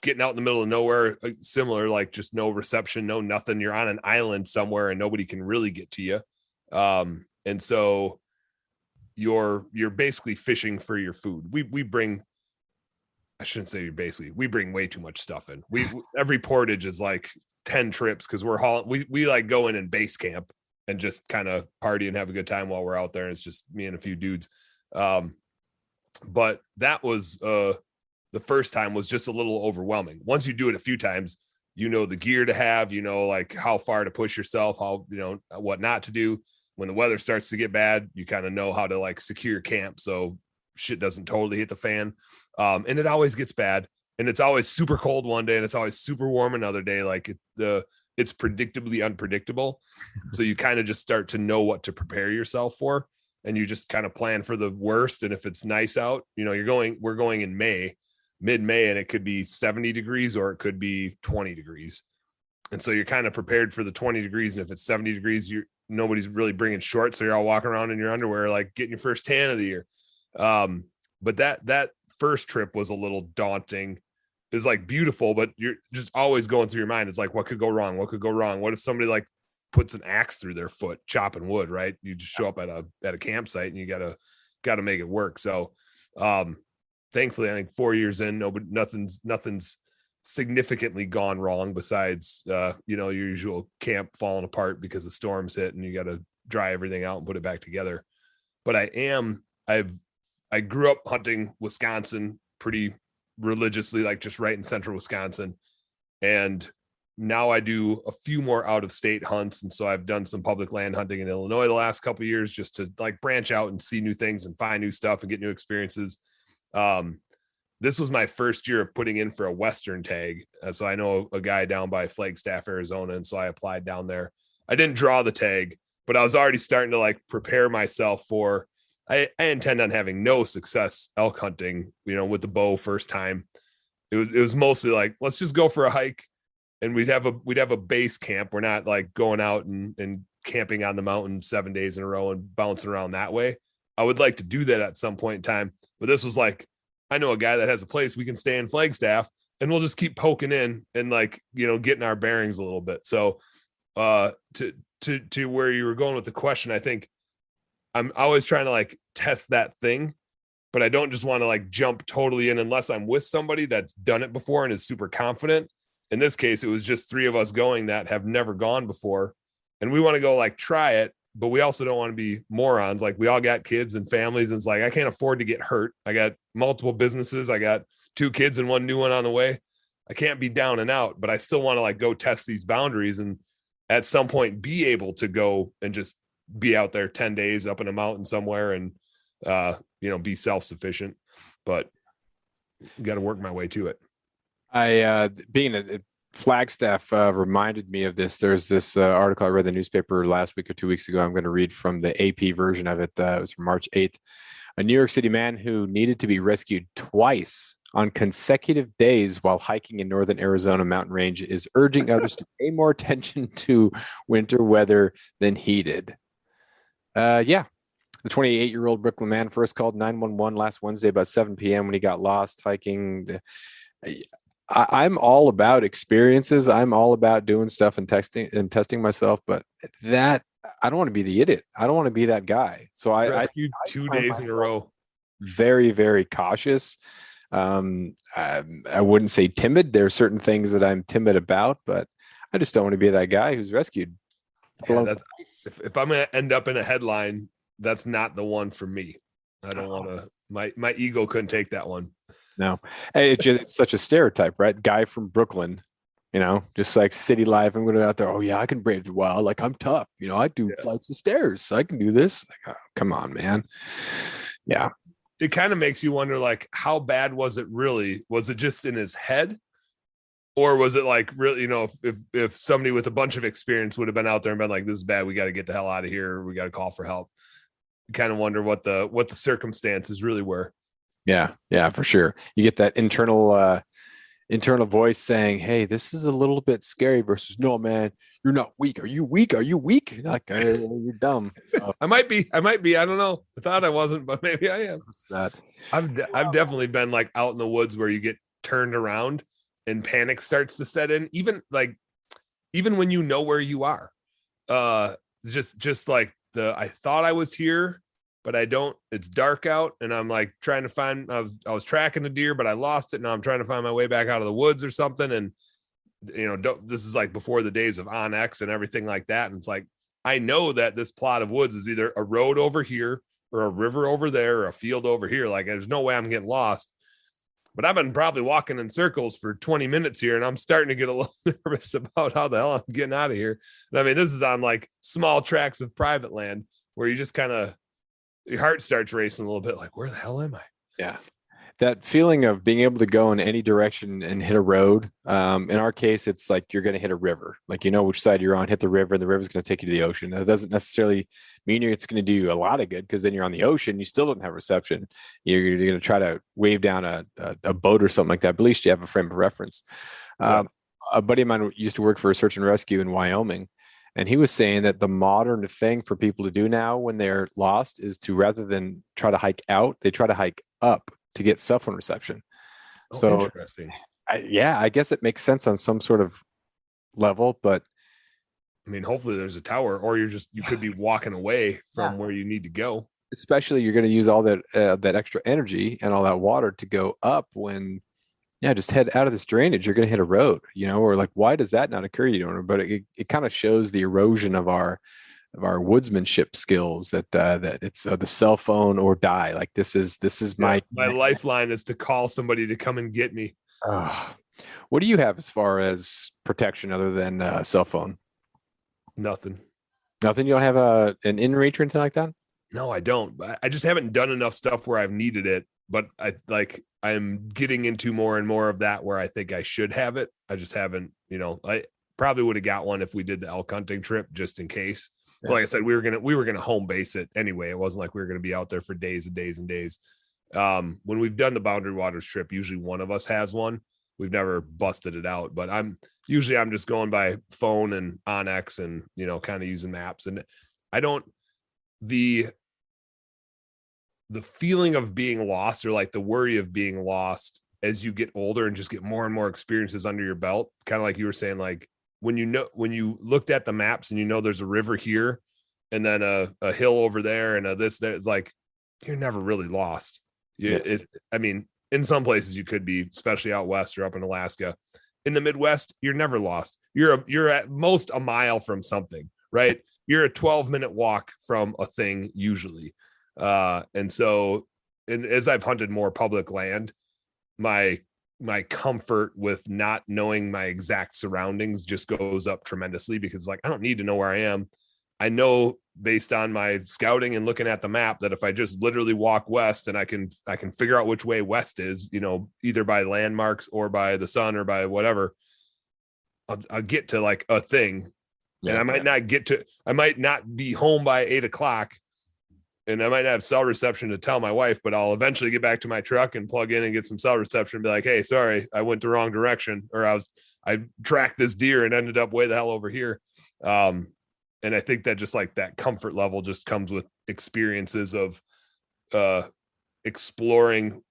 getting out in the middle of nowhere, similar, like just no reception, no nothing. You're on an island somewhere and nobody can really get to you. And so you're basically fishing for your food. We bring, I shouldn't say we bring way too much stuff in. Every portage is like 10 trips, because we're hauling, we like go in and base camp and just kind of party and have a good time while we're out there. It's just me and a few dudes. But that was, the first time was just a little overwhelming. Once you do it a few times, the gear to have, like how far to push yourself, how, what not to do. When the weather starts to get bad, you kind of know how to like secure camp so shit doesn't totally hit the fan. And it always gets bad, and it's always super cold one day and it's always super warm another day. Like it's predictably unpredictable. So you kind of just start to know what to prepare yourself for, and you just kind of plan for the worst. And if it's nice out, we're going in mid-May, and it could be 70 degrees or it could be 20 degrees. And so you're kind of prepared for the 20 degrees. And if it's 70 degrees, nobody's really bringing shorts. So you're all walking around in your underwear, like getting your first tan of the year. But that first trip was a little daunting. It's like beautiful, but you're just always going through your mind. It's like, what could go wrong? What could go wrong? What if somebody like puts an axe through their foot chopping wood, right? You just show up at a campsite and you gotta make it work. So thankfully, I think 4 years in, nothing's significantly gone wrong besides your usual camp falling apart because the storms hit and you got to dry everything out and put it back together. But I grew up hunting Wisconsin pretty religiously, like just right in central Wisconsin. And now I do a few more out of state hunts. And so I've done some public land hunting in Illinois the last couple of years just to like branch out and see new things and find new stuff and get new experiences. This was my first year of putting in for a Western tag. So I know a guy down by Flagstaff, Arizona. And so I applied down there. I didn't draw the tag, but I was already starting to like prepare myself for, I intend on having no success elk hunting, with the bow first time. It was mostly like, let's just go for a hike and we'd have a base camp. We're not like going out and camping on the mountain 7 days in a row and bouncing around that way. I would like to do that at some point in time, but this was like, I know a guy that has a place we can stay in Flagstaff and we'll just keep poking in and like, getting our bearings a little bit. So to where you were going with the question, I think I'm always trying to like test that thing, but I don't just want to like jump totally in unless I'm with somebody that's done it before and is super confident. In this case, it was just 3 of us going that have never gone before. And we want to go like try it, but we also don't want to be morons. Like we all got kids and families. And it's like, I can't afford to get hurt. I got multiple businesses. I got 2 kids and 1 new one on the way. I can't be down and out, but I still want to like go test these boundaries and at some point be able to go and just be out there 10 days up in a mountain somewhere and, be self-sufficient, but got to work my way to it. Being a Flagstaff reminded me of this. There's this article I read in the newspaper last week or 2 weeks ago. I'm going to read from the AP version of it. It was from March 8th. A New York City man who needed to be rescued twice on consecutive days while hiking in northern Arizona mountain range is urging others to pay more attention to winter weather than he did. The 28-year-old Brooklyn man first called 911 last Wednesday about 7 p.m. when he got lost hiking. I'm all about experiences. I'm all about doing stuff and testing myself, but that I don't want to be the idiot. I don't want to be that guy. So I rescued 2 days in a row. Very, very cautious. I wouldn't say timid. There are certain things that I'm timid about, but I just don't want to be that guy who's rescued. Yeah, if I'm going to end up in a headline, that's not the one for me. I don't want to. My ego couldn't take that one. No, it's such a stereotype, right? Guy from Brooklyn, just like city life. I'm going to go out there. Oh yeah, I can brave the wild. Like I'm tough. I do flights of stairs. I can do this. Like, oh, come on, man. Yeah. It kind of makes you wonder, like, how bad was it really? Was it just in his head? Or was it like really, if somebody with a bunch of experience would have been out there and been like, this is bad, we got to get the hell out of here. We got to call for help. You kind of wonder what the circumstances really were. Yeah, for sure. You get that internal voice saying, hey, this is a little bit scary versus, no, man, you're not weak. Are you weak? Are you weak? Like, you're dumb. So, I might be. I don't know. I thought I wasn't, but maybe I am. What's that? I've definitely been like out in the woods where you get turned around and panic starts to set in, even when you know where you are. Just like I thought I was here, but I don't. It's dark out, and I'm like trying to find. I was tracking a deer, but I lost it. Now I'm trying to find my way back out of the woods or something. And this is like before the days of OnX and everything like that. And it's like I know that this plot of woods is either a road over here or a river over there or a field over here. Like there's no way I'm getting lost. But I've been probably walking in circles for 20 minutes here, and I'm starting to get a little nervous about how the hell I'm getting out of here. And I mean, this is on like small tracts of private land where you just kind of, your heart starts racing a little bit like, where the hell am I? Yeah. That feeling of being able to go in any direction and hit a road. In our case, it's like you're going to hit a river. Like, which side you're on, hit the river, and the river's going to take you to the ocean. That doesn't necessarily mean it's going to do you a lot of good, because then you're on the ocean, you still don't have reception. You're going to try to wave down a boat or something like that, but at least you have a frame of reference. Yeah. A buddy of mine used to work for a search and rescue in Wyoming, and he was saying that the modern thing for people to do now when they're lost is to, rather than try to hike out, they try to hike up to get cell phone reception. Oh, so interesting. I guess it makes sense on some sort of level, but I mean, hopefully there's a tower, or you could be walking away from where you need to go. Especially you're going to use all that that extra energy and all that water to go up when, just head out of this drainage. You're going to hit a road, or like, why does that not occur? You don't know, but it kind of shows the erosion of our woodsmanship skills that it's the cell phone or die. Like this is my lifeline is to call somebody to come and get me. What do you have as far as protection other than cell phone? Nothing. You don't have an in-reach or anything like that? No, I don't. I just haven't done enough stuff where I've needed it, but I'm getting into more and more of that where I think I should have it. I just haven't, I probably would have got one if we did the elk hunting trip just in case. Yeah. But like I said, we were gonna home base it anyway. It wasn't like we were gonna be out there for days and days and days. When we've done the Boundary Waters trip, usually one of us has one. We've never busted it out, but I'm just going by phone and Onyx and, kind of using maps. And I don't, the feeling of being lost, or like the worry of being lost as you get older and just get more and more experiences under your belt, kind of like you were saying, like when you looked at the maps and there's a river here and then a hill over there and that, it's like, you're never really lost. In some places you could be, especially out west or up in Alaska. In the Midwest, you're never lost. You're at most a mile from something, right? You're a 12-minute walk from a thing usually. And as I've hunted more public land, my comfort with not knowing my exact surroundings just goes up tremendously, because like, I don't need to know where I am. I know based on my scouting and looking at the map that if I just literally walk west and I can figure out which way west is, either by landmarks or by the sun or by whatever, I'll get to like a thing. And I might not be home by 8:00, and I might not have cell reception to tell my wife, but I'll eventually get back to my truck and plug in and get some cell reception and be like, hey, sorry, I went the wrong direction, or I tracked this deer and ended up way the hell over here. And I think that just like that comfort level just comes with experiences of exploring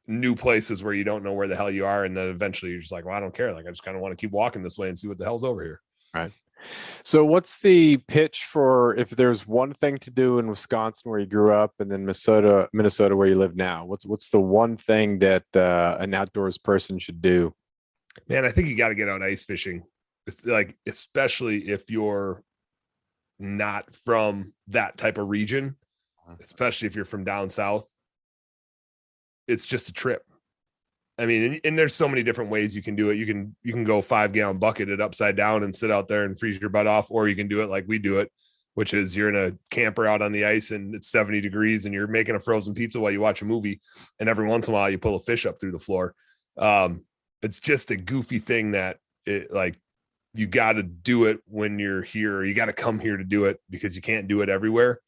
new places where you don't know where the hell you are. And then eventually you're just like, well, I don't care. Like, I just kind of want to keep walking this way and see what the hell's over here. Right. So what's the pitch for, if there's one thing to do in Wisconsin where you grew up, and then Minnesota where you live now, what's the one thing that an outdoors person should do? Man, I think you got to get out ice fishing. It's like, especially if you're not from that type of region, especially if you're from down south, it's just a trip. I mean, and there's so many different ways you can do it. You can go 5-gallon bucket it upside down and sit out there and freeze your butt off, or you can do it like we do it, which is you're in a camper out on the ice and it's 70 degrees and you're making a frozen pizza while you watch a movie, and every once in a while you pull a fish up through the floor. It's just a goofy thing that you got to do it when you're here, or you got to come here to do it, because you can't do it everywhere.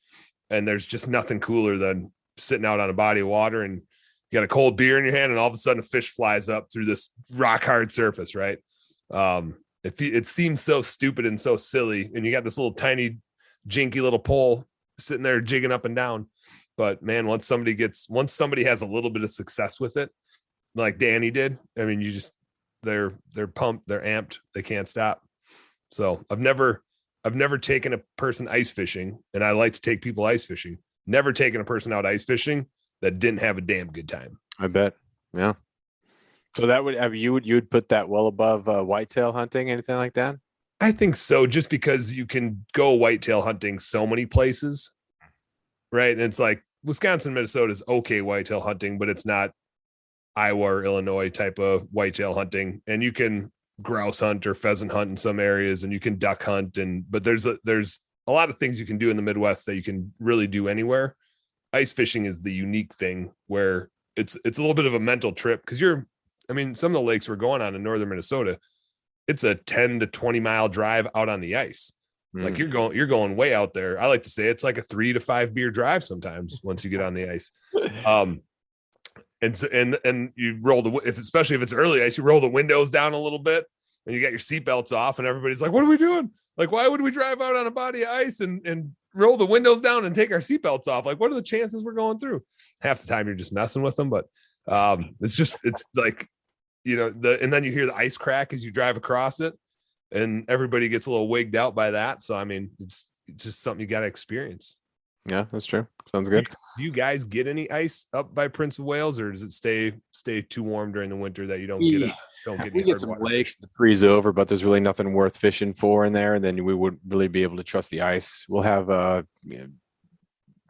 And there's just nothing cooler than sitting out on a body of water and you got a cold beer in your hand and all of a sudden a fish flies up through this rock hard surface. Right. It seems so stupid and so silly. And you got this little tiny jinky little pole sitting there jigging up and down. But man, once somebody has a little bit of success with it, like Danny did, I mean, they're pumped, they're amped, they can't stop. So I've never taken a person ice fishing, and I like to take people ice fishing. Never taken a person out ice fishing that didn't have a damn good time. I bet. Yeah. So that you would put that well above whitetail hunting, anything like that? I think so, just because you can go whitetail hunting so many places, right? And it's like Wisconsin, Minnesota is okay whitetail hunting, but it's not Iowa or Illinois type of whitetail hunting. And you can grouse hunt or pheasant hunt in some areas, and you can duck hunt, but there's a lot of things you can do in the Midwest that you can really do anywhere. Ice fishing is the unique thing where it's a little bit of a mental trip, because some of the lakes we're going on in northern Minnesota, it's a 10 to 20 mile drive out on the ice. Like you're going way out there. I like to say it's like a 3 to 5 beer drive sometimes once you get on the ice. And you roll especially if it's early ice, you roll the windows down a little bit and you got your seatbelts off, and everybody's like, what are we doing? Like, why would we drive out on a body of ice and roll the windows down and take our seatbelts off? Like, what are the chances we're going through? Half the time you're just messing with them, but it's like, and then you hear the ice crack as you drive across it. and everybody gets a little wigged out by that. So, I mean, it's just something you got to experience. Yeah, that's true. Sounds good. Do you guys get any ice up by Prince of Wales, or does it stay too warm during the winter that you don't get any We get some lakes that freeze over, but there's really nothing worth fishing for in there. And then we wouldn't really be able to trust the ice. We'll have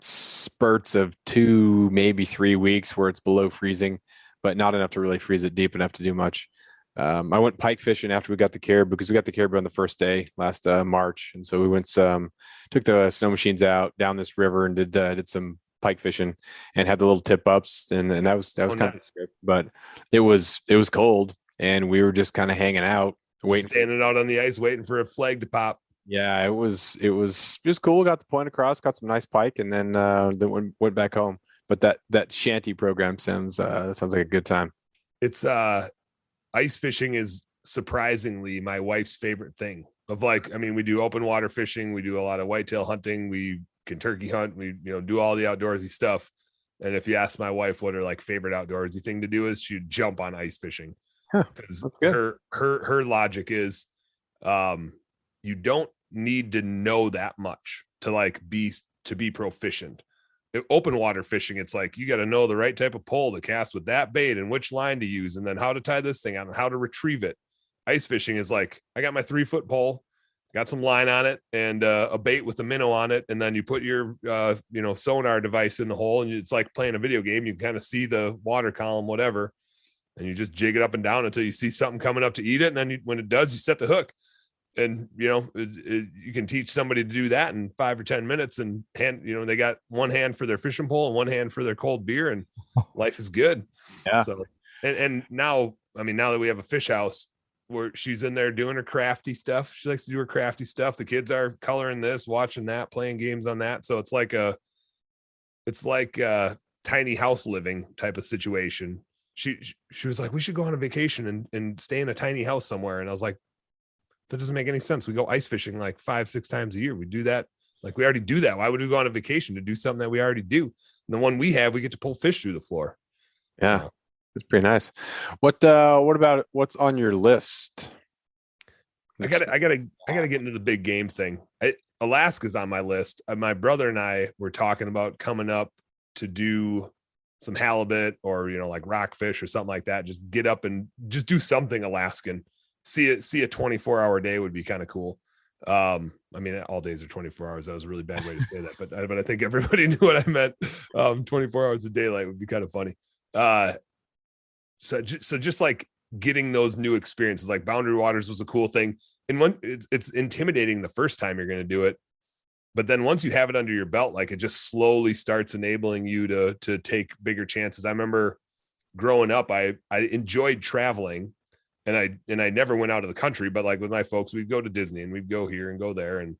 spurts of 2, maybe 3 weeks where it's below freezing, but not enough to really freeze it deep enough to do much. I went pike fishing after we got the caribou, because we got the caribou on the first day last March, and so we went took the snow machines out down this river and did some pike fishing and had the little tip ups, and that was kind of scary. But it was cold, and we were just kind of hanging out, standing out on the ice, waiting for a flag to pop. Yeah, it was cool. Got the point across, got some nice pike, and then went back home. But that shanty program sounds like a good time. It's ice fishing is surprisingly my wife's favorite thing. We do open water fishing, we do a lot of whitetail hunting, we can turkey hunt, we do all the outdoorsy stuff. And if you ask my wife what her like favorite outdoorsy thing to do is, she'd jump on ice fishing. Because her logic is you don't need to know that much to be proficient. Open water fishing, it's like you got to know the right type of pole to cast with that bait and which line to use, and then how to tie this thing on and how to retrieve it. Ice fishing is like, I got my 3-foot pole, got some line on it, and a bait with a minnow on it, and then you put your sonar device in the hole, and it's like playing a video game. You can kind of see the water column, whatever, and you just jig it up and down until you see something coming up to eat it, and then when it does, you set the hook. And you can teach somebody to do that in 5 or 10 minutes, and they got one hand for their fishing pole and one hand for their cold beer, and life is good. Yeah. So and now that we have a fish house where she's in there doing her crafty stuff, she likes to do her crafty stuff. The kids are coloring this, watching that, playing games on that. So it's like a tiny house living type of situation. She was like, we should go on a vacation and stay in a tiny house somewhere. And I was like, that doesn't make any sense. We go ice fishing like 5-6 times a year. We do that. Like, we already do that. Why would we go on a vacation to do something that we already do? And the one we have, we get to pull fish through the floor. Yeah. So, it's pretty nice. What about what's on your list? I gotta get into the big game thing. Alaska's on my list. My brother and I were talking about coming up to do some halibut or, like rockfish or something like that. Just get up and just do something Alaskan. See a 24-hour day would be kind of cool. All days are 24 hours. That was a really bad way to say that, but I think everybody knew what I meant. 24 hours of daylight would be kind of funny. So just like getting those new experiences, like Boundary Waters was a cool thing. And it's intimidating the first time you're going to do it, but then once you have it under your belt, like, it just slowly starts enabling you to take bigger chances. I remember growing up, I enjoyed traveling. And I never went out of the country, but like with my folks, we'd go to Disney and we'd go here and go there. And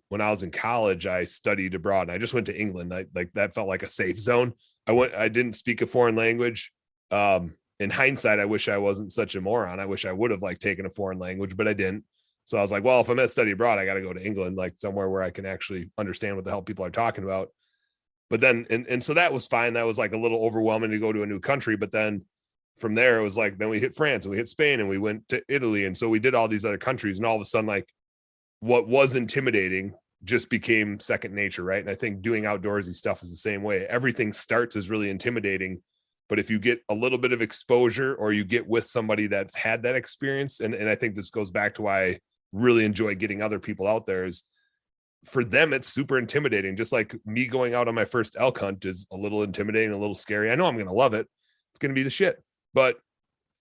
when I was in college, I studied abroad, and I just went to England. That felt like a safe zone. I didn't speak a foreign language. In hindsight, I wish I wasn't such a moron. I wish I would have taken a foreign language, but I didn't. So I was like, well, if I'm at study abroad, I got to go to England, like somewhere where I can actually understand what the hell people are talking about. But then, and so that was fine. That was like a little overwhelming to go to a new country, but then from there, it was like, then we hit France and we hit Spain and we went to Italy. And so we did all these other countries, and all of a sudden, like, what was intimidating just became second nature. Right. And I think doing outdoorsy stuff is the same way. Everything starts as really intimidating, but if you get a little bit of exposure, or you get with somebody that's had that experience, and I think this goes back to why I really enjoy getting other people out there, is for them, it's super intimidating. Just like me going out on my first elk hunt is a little intimidating, a little scary. I know I'm going to love it. It's going to be the shit. But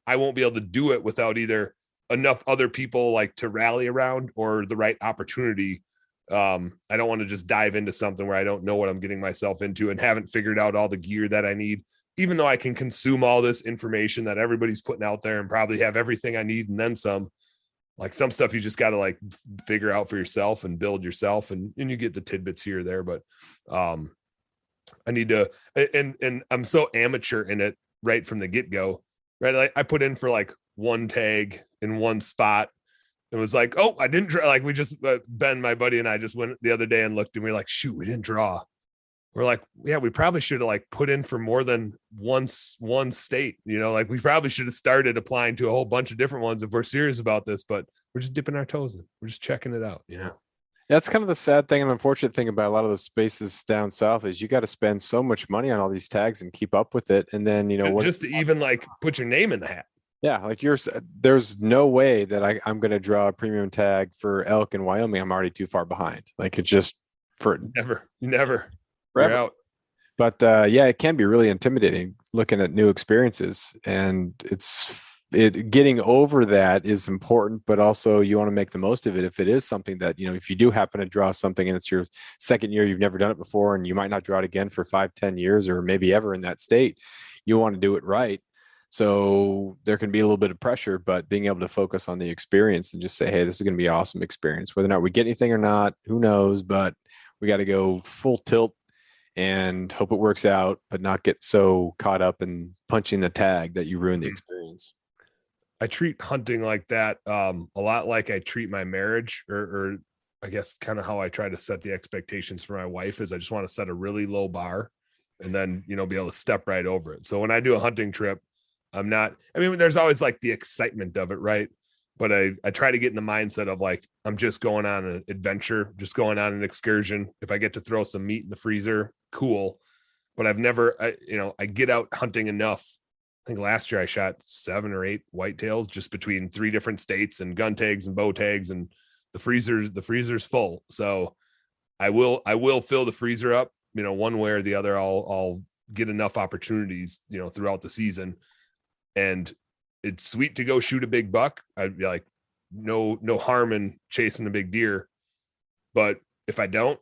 I won't be able to do it without either enough other people like to rally around, or the right opportunity. I don't want to just dive into something where I don't know what I'm getting myself into and haven't figured out all the gear that I need, even though I can consume all this information that everybody's putting out there and probably have everything I need and then some. Like, some stuff you just got to like figure out for yourself and build yourself, and you get the tidbits here or there. But I need to, and I'm so amateur in it right from the get-go, right? Like, I put in for like one tag in one spot. It was like, oh, I didn't draw. Like, we just, Ben, my buddy, and I just went the other day and looked, and we were like, shoot, we didn't draw. We're like, yeah, we probably should have like put in for more than one state, like we probably should have started applying to a whole bunch of different ones if we're serious about this. But we're just dipping our toes in. We're just checking it out, you know? That's kind of the sad thing and unfortunate thing about a lot of the spaces down south is you got to spend so much money on all these tags and keep up with it. And then, just to even like put your name in the hat. Yeah. Like there's no way that I'm going to draw a premium tag for elk in Wyoming. I'm already too far behind. Like it's just never. Forever. You're out. But yeah, it can be really intimidating looking at new experiences, and getting over that is important, but also you want to make the most of it. If it is something that, if you do happen to draw something and it's your second year, you've never done it before, and you might not draw it again for 5-10 years or maybe ever in that state, you want to do it right. So there can be a little bit of pressure, but being able to focus on the experience and just say, hey, this is going to be an awesome experience. Whether or not we get anything or not, who knows, but we got to go full tilt and hope it works out, but not get so caught up in punching the tag that you ruin the experience. I treat hunting like that a lot like I treat my marriage, or I guess kind of how I try to set the expectations for my wife is I just want to set a really low bar and then, be able to step right over it. So when I do a hunting trip, there's always like the excitement of it, right? But I try to get in the mindset of like, I'm just going on an adventure, just going on an excursion. If I get to throw some meat in the freezer, cool. But I get out hunting enough. I think last year I shot 7 or 8 whitetails just between 3 different states and gun tags and bow tags, and the freezer's full. So I will fill the freezer up, one way or the other. I'll get enough opportunities, throughout the season. And it's sweet to go shoot a big buck. I'd be like, no harm in chasing a big deer. But if I don't,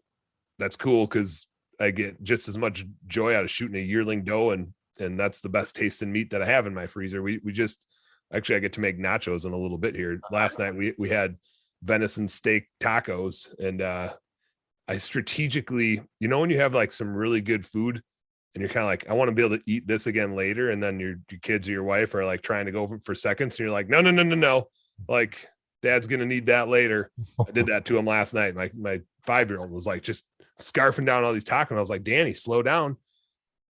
that's cool, because I get just as much joy out of shooting a yearling doe, and that's the best tasting meat that I have in my freezer. I get to make nachos in a little bit here. Last night we had venison steak tacos, and I strategically, when you have like some really good food and you're kind of like, I want to be able to eat this again later, and then your kids or your wife are like trying to go for seconds, and you're like, no, like dad's gonna need that later. I did that to him last night. My 5-year-old was like just scarfing down all these tacos, and I was like, Danny, slow down.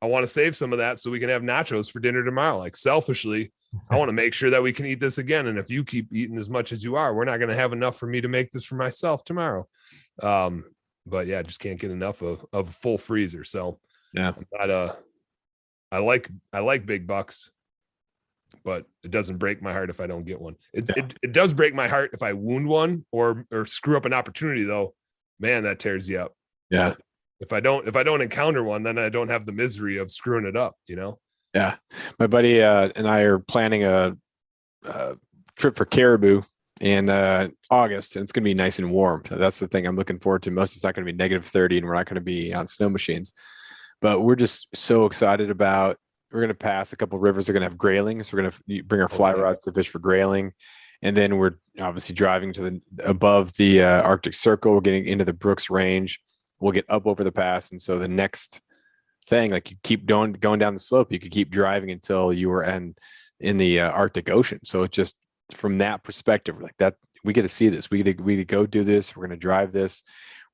I want to save some of that so we can have nachos for dinner tomorrow. Like selfishly, I want to make sure that we can eat this again. And if you keep eating as much as you are, we're not going to have enough for me to make this for myself tomorrow. But yeah, just can't get enough of a full freezer. So yeah, I like big bucks, but it doesn't break my heart if I don't get one. It does break my heart if I wound one or screw up an opportunity though. Man, that tears you up. Yeah. But if I don't encounter one, then I don't have the misery of screwing it up, Yeah. My buddy and I are planning a trip for caribou in August, and it's going to be nice and warm. So that's the thing I'm looking forward to most. It's not going to be -30, and we're not going to be on snow machines, but we're just so excited about, we're going to pass a couple of rivers. They're going to have graylings. We're going to bring our fly rods to fish for grayling. And then we're obviously driving to above the Arctic Circle. We're getting into the Brooks Range. We'll get up over the pass. And so the next thing, like you keep going down the slope, you could keep driving until you were in the Arctic Ocean. So it just, from that perspective, like that, we get to see this. We get to go do this. We're going to drive this.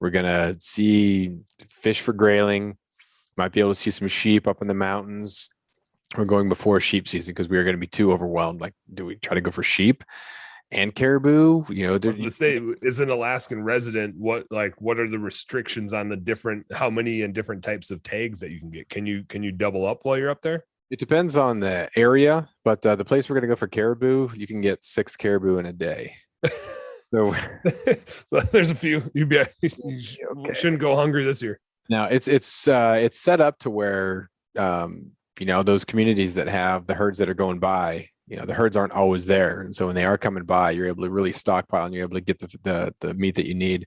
We're going to see fish for grayling. Might be able to see some sheep up in the mountains. We're going before sheep season because we are going to be too overwhelmed. Like, do we try to go for sheep and caribou? I was gonna say, as an Alaskan resident, what are the restrictions on how many and different types of tags that you can get? Can you double up while you're up there? It depends on the area, but the place we're going to go for caribou, you can get 6 caribou in a day. So there's a few. You shouldn't go hungry this year. Now it's set up to where those communities that have the herds that are going by, the herds aren't always there, and so when they are coming by, you're able to really stockpile and you're able to get the meat that you need.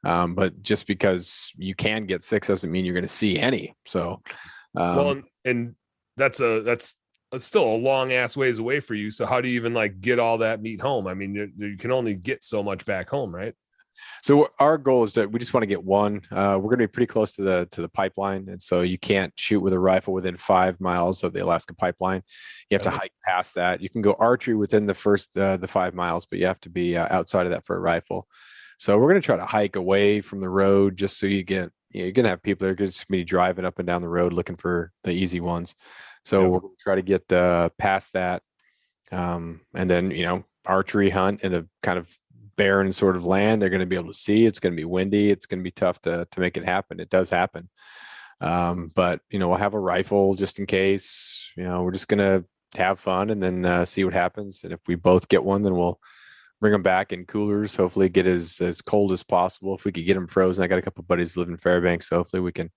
But just because you can get 6 doesn't mean you're going to see any. So and that's still a long ass ways away for you. So how do you even get all that meat home? I mean, you can only get so much back home, right? So our goal is that we just want to get one. We're going to be pretty close to the pipeline, and so you can't shoot with a rifle within 5 miles of the Alaska pipeline. You have to hike past that. You can go archery within the first the 5 miles, but you have to be outside of that for a rifle. So we're going to try to hike away from the road, just so you're going to have people that are just going to be driving up and down the road looking for the easy ones. So we're going to try to get past that, and then archery hunt in a kind of barren sort of land they're going to be able to see. It's going to be windy. It's going to be tough to make it happen. It does happen. But we'll have a rifle just in case. We're just going to have fun and then see what happens. And if we both get one, then we'll bring them back in coolers, hopefully get as cold as possible. If we could get them frozen, I got a couple of buddies who live in Fairbanks, so hopefully we can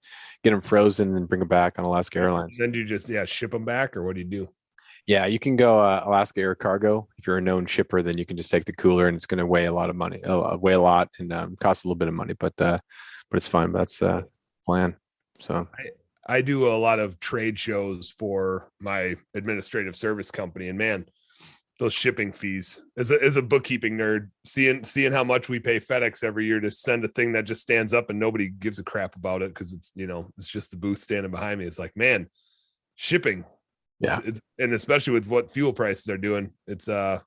get them frozen and bring them back on Alaska Airlines. Then do you just ship them back, or what do you do? Yeah, you can go Alaska Air Cargo. If you're a known shipper, then you can just take the cooler, and it's going to weigh a lot of money, weigh a lot, and cost a little bit of money, but it's fine. But that's the plan. So I do a lot of trade shows for my administrative service company, and man, those shipping fees as a bookkeeping nerd, seeing how much we pay FedEx every year to send a thing that just stands up and nobody gives a crap about it because it's it's just the booth standing behind me. It's like, man, shipping. Yeah. And especially with what fuel prices are doing, it's do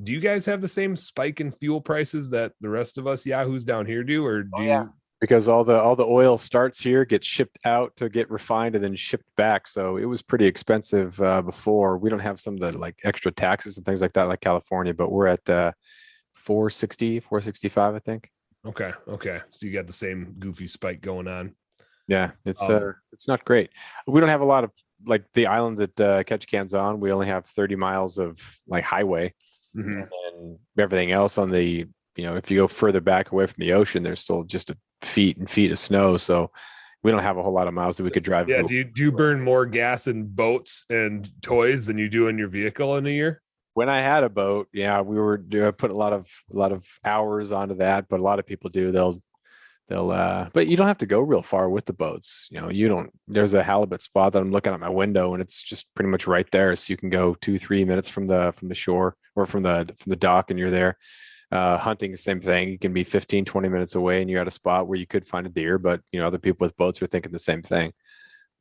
you guys have the same spike in fuel prices that the rest of us yahoos down here do, or do you? Because all the oil starts here, gets shipped out to get refined and then shipped back. So it was pretty expensive before. We don't have some of the like extra taxes and things like that, like California, but we're at 460, 465, I think. Okay. So you got the same goofy spike going on. Yeah, it's not great. We don't have a lot of like the island that Ketchikan's on. We only have 30 miles of like highway, and everything else on the if you go further back away from the ocean, there's still just feet and feet of snow. So we don't have a whole lot of miles that we could drive. Yeah. Do you burn more gas in boats and toys than you do in your vehicle in a year? When I had a boat, yeah, we were put a lot of hours onto that, but a lot of people do. They'll but you don't have to go real far with the boats. There's a halibut spot that I'm looking at my window and it's just pretty much right there. So you can go 2-3 minutes from the shore or from the dock and you're there. Hunting, the same thing. You can be 15-20 minutes away and you're at a spot where you could find a deer, but other people with boats are thinking the same thing.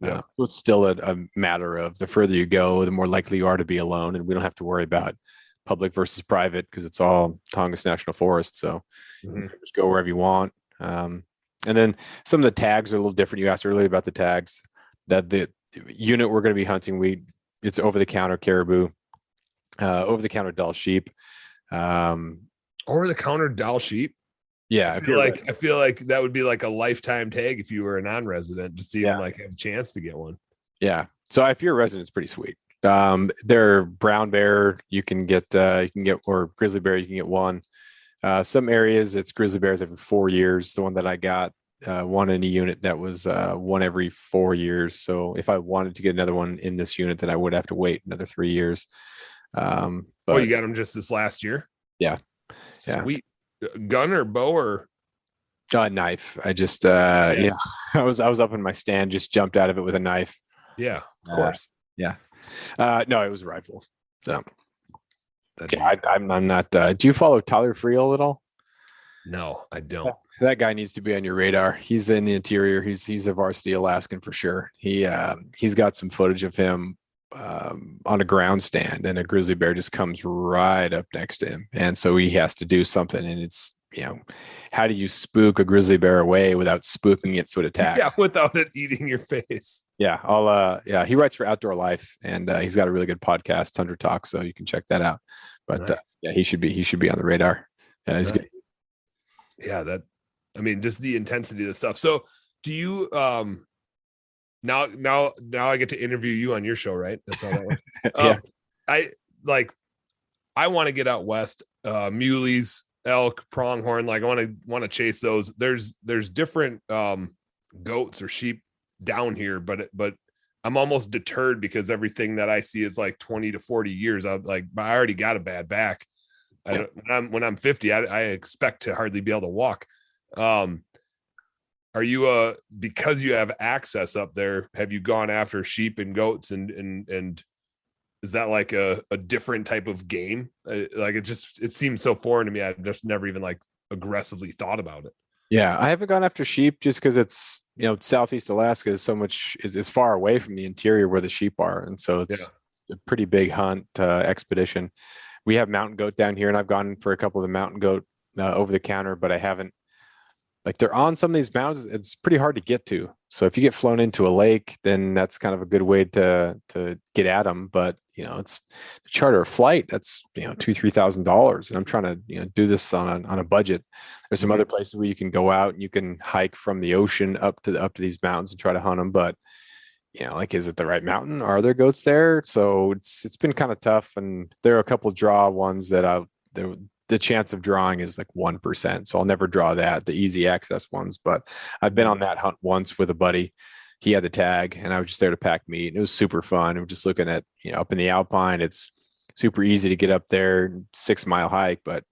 Yeah. It's still a matter of the further you go, the more likely you are to be alone, and we don't have to worry about public versus private because it's all Tongass National Forest. So you can just go wherever you want. And then some of the tags are a little different. You asked earlier about the tags. That the unit we're going to be hunting, it's over-the-counter caribou, over-the-counter Dall sheep. Over-the-counter Dall sheep. Yeah, I feel like that would be like a lifetime tag if you were a non-resident, just to even like have a chance to get one. Yeah. So if you're a resident, it's pretty sweet. They're brown bear. You can get or grizzly bear. You can get one. Some areas it's grizzly bears every 4 years. The one that I got, one in a unit that was one every 4 years. So if I wanted to get another one in this unit, then I would have to wait another 3 years. But you got them just this last year? Yeah. Sweet. Gun or bow or knife. I just I was up in my stand, just jumped out of it with a knife. Yeah, of course. No, it was a rifle. So I'm not. Do you follow Tyler Friel at all? No, I don't. That guy needs to be on your radar. He's in the interior. He's a varsity Alaskan for sure. He's got some footage of him on a ground stand, and a grizzly bear just comes right up next to him, and so he has to do something. And it's how do you spook a grizzly bear away without spooking it so it attacks? Yeah, without it eating your face. Yeah, he writes for Outdoor Life, and he's got a really good podcast, Tundra Talk, so you can check that out. But nice. He should be on the radar. He's good. Yeah, just the intensity of the stuff. So do you now I get to interview you on your show, right? That's how that works. I want to get out west, muleys, elk, pronghorn. Like I want to chase those. There's different goats or sheep down here, but I'm almost deterred because everything that I see is like 20 to 40 years. I already got a bad back. When I'm 50, I expect to hardly be able to walk. Are you because you have access up there, have you gone after sheep and goats and is that like a different type of game? It seems so foreign to me. I've just never even aggressively thought about it. Yeah, I haven't gone after sheep just because it's Southeast Alaska is far away from the interior where the sheep are, and so it's a pretty big hunt expedition. We have mountain goat down here, and I've gone for a couple of the mountain goat over the counter, but I haven't like they're on some of these mountains. It's pretty hard to get to. So if you get flown into a lake, then that's kind of a good way to get at them. But it's to charter a flight. That's $2,000-3,000, and I'm trying to do this on a budget. There's some other places where you can go out and you can hike from the ocean up to these mountains and try to hunt them. But like, is it the right mountain? Are there goats there? So it's been kind of tough. And there are a couple of draw ones that the chance of drawing is like 1%. So I'll never draw the easy access ones. But I've been on that hunt once with a buddy. He had the tag and I was just there to pack meat. And it was super fun. We're just looking at, up in the Alpine. It's super easy to get up there, 6-mile hike, but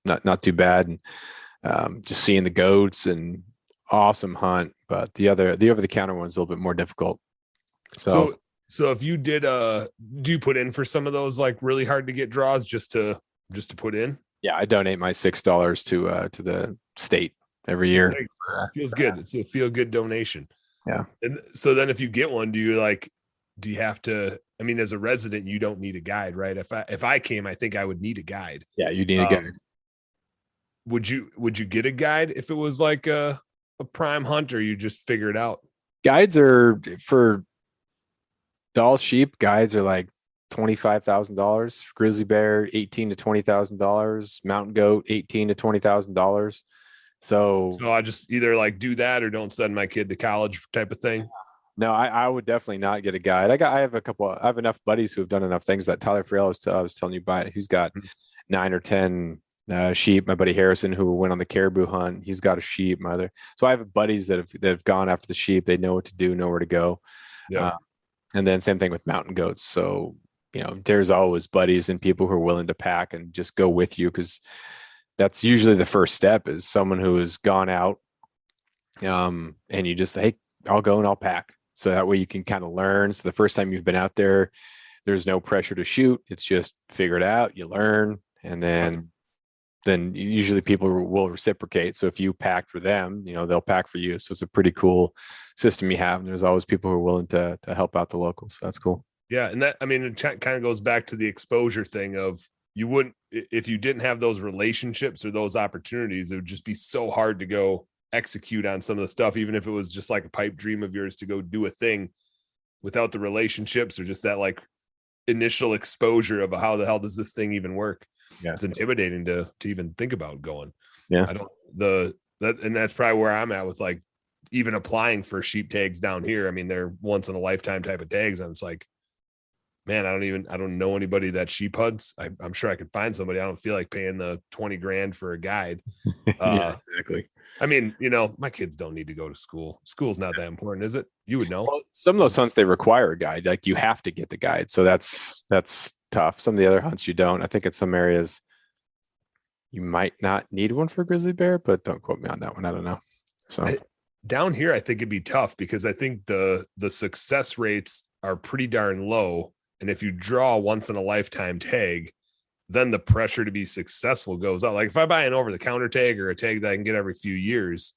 not too bad. And just seeing the goats and awesome hunt. But the over-the-counter one's a little bit more difficult. So if you did do you put in for some of those like really hard to get draws just to put in? Yeah, I donate my $6 to the state every year. Feels good. It's a feel good donation. Yeah. And so then if you get one, do you have to, I mean, as a resident, you don't need a guide, right? If I came, I think I would need a guide. Yeah, you need a guide. Would you get a guide if it was like a prime hunt, or you just figure it out? Guides are for Doll sheep. Guides are like $25,000. Grizzly bear, $18,000 to $20,000. Mountain goat, $18,000 to $20,000. So I just either like do that or don't send my kid to college type of thing. No, I would definitely not get a guide. I have enough buddies who have done enough things that Tyler Friel I was telling you about, who's got 9 or 10 sheep. My buddy Harrison, who went on the caribou hunt, he's got a sheep. So I have buddies that have gone after the sheep. They know what to do, know where to go. Yeah. And then same thing with mountain goats. So, there's always buddies and people who are willing to pack and just go with you, because that's usually the first step, is someone who has gone out and you just say, hey, I'll go and I'll pack. So that way you can kind of learn. So the first time you've been out there, there's no pressure to shoot. It's just figure it out, you learn, and then usually people will reciprocate. So if you pack for them, they'll pack for you. So it's a pretty cool system you have. And there's always people who are willing to help out the locals. So that's cool. Yeah. And that, I mean, it kind of goes back to the exposure thing of, you wouldn't, if you didn't have those relationships or those opportunities, it would just be so hard to go execute on some of the stuff, even if it was just like a pipe dream of yours to go do a thing, without the relationships or just that like initial exposure of how the hell does this thing even work? Yeah. It's intimidating to even think about going. Yeah. And that's probably where I'm at with like even applying for sheep tags down here. I mean, they're once in a lifetime type of tags. I'm just like, man, I don't know anybody that sheep hunts. I'm sure I could find somebody. I don't feel like paying the $20,000 for a guide. Yeah, exactly. I mean, my kids don't need to go to school. School's not that important, is it? You would know. Well, some of those hunts, they require a guide. Like, you have to get the guide. So that's tough. Some of the other hunts you don't. I think in some areas you might not need one for grizzly bear, but don't quote me on that one. I don't know. So down here, I think it'd be tough, because I think the success rates are pretty darn low. And if you draw a once in a lifetime tag, then the pressure to be successful goes up. Like if I buy an over the counter tag or a tag that I can get every few years,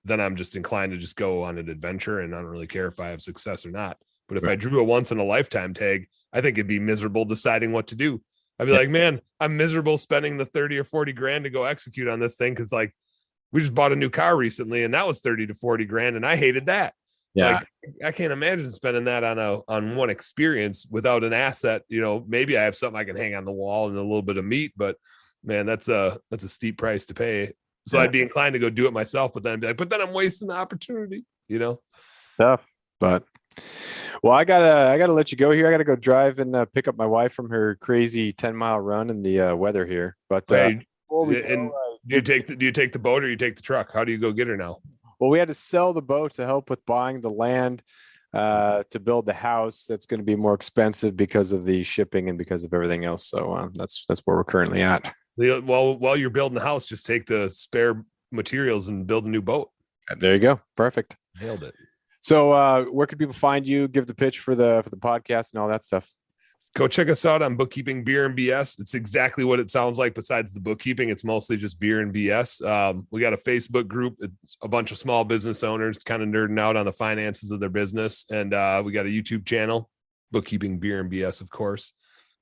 then I'm just inclined to just go on an adventure, and I don't really care if I have success or not. But if I drew a once in a lifetime tag, I think it'd be miserable deciding what to do. I'd be like, man, I'm miserable spending the 30 or 40 grand to go execute on this thing. Cause like we just bought a new car recently and that was 30 to 40 grand. And I hated that. Yeah. Like, I can't imagine spending that on one experience without an asset. Maybe I have something I can hang on the wall and a little bit of meat, but man, that's a steep price to pay. So I'd be inclined to go do it myself, but then I'd be like, but then I'm wasting the opportunity, Tough, but well, I gotta let you go here. I gotta go drive and pick up my wife from her crazy 10-mile run in the weather here. But do you take the boat or you take the truck? How do you go get her now? Well, we had to sell the boat to help with buying the land to build the house. That's going to be more expensive because of the shipping and because of everything else. So that's where we're currently at. Well, while you're building the house, just take the spare materials and build a new boat. There you go. Perfect. Nailed it. So where can people find you? Give the pitch for the podcast and all that stuff. Go check us out on Bookkeeping Beer and BS. It's exactly what it sounds like. Besides the bookkeeping, it's mostly just beer and BS. We got a Facebook group. It's a bunch of small business owners kind of nerding out on the finances of their business. And we got a YouTube channel, Bookkeeping Beer and BS, of course.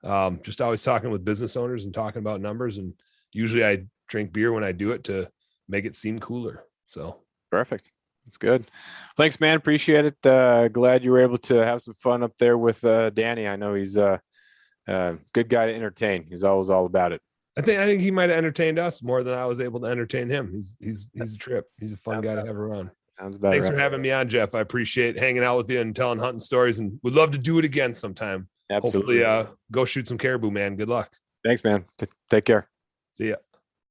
Just always talking with business owners and talking about numbers. And usually I drink beer when I do it to make it seem cooler. So perfect. That's good. Thanks, man. Appreciate it. Glad you were able to have some fun up there with Danny. I know he's a good guy to entertain. He's always all about it. I think he might have entertained us more than I was able to entertain him. He's a trip. He's a fun guy to have around. Sounds about Thanks right. for having me on, Jeff. I appreciate hanging out with you and telling hunting stories, and would love to do it again sometime. Absolutely. Hopefully, go shoot some caribou, man. Good luck. Thanks, man. Take care. See ya.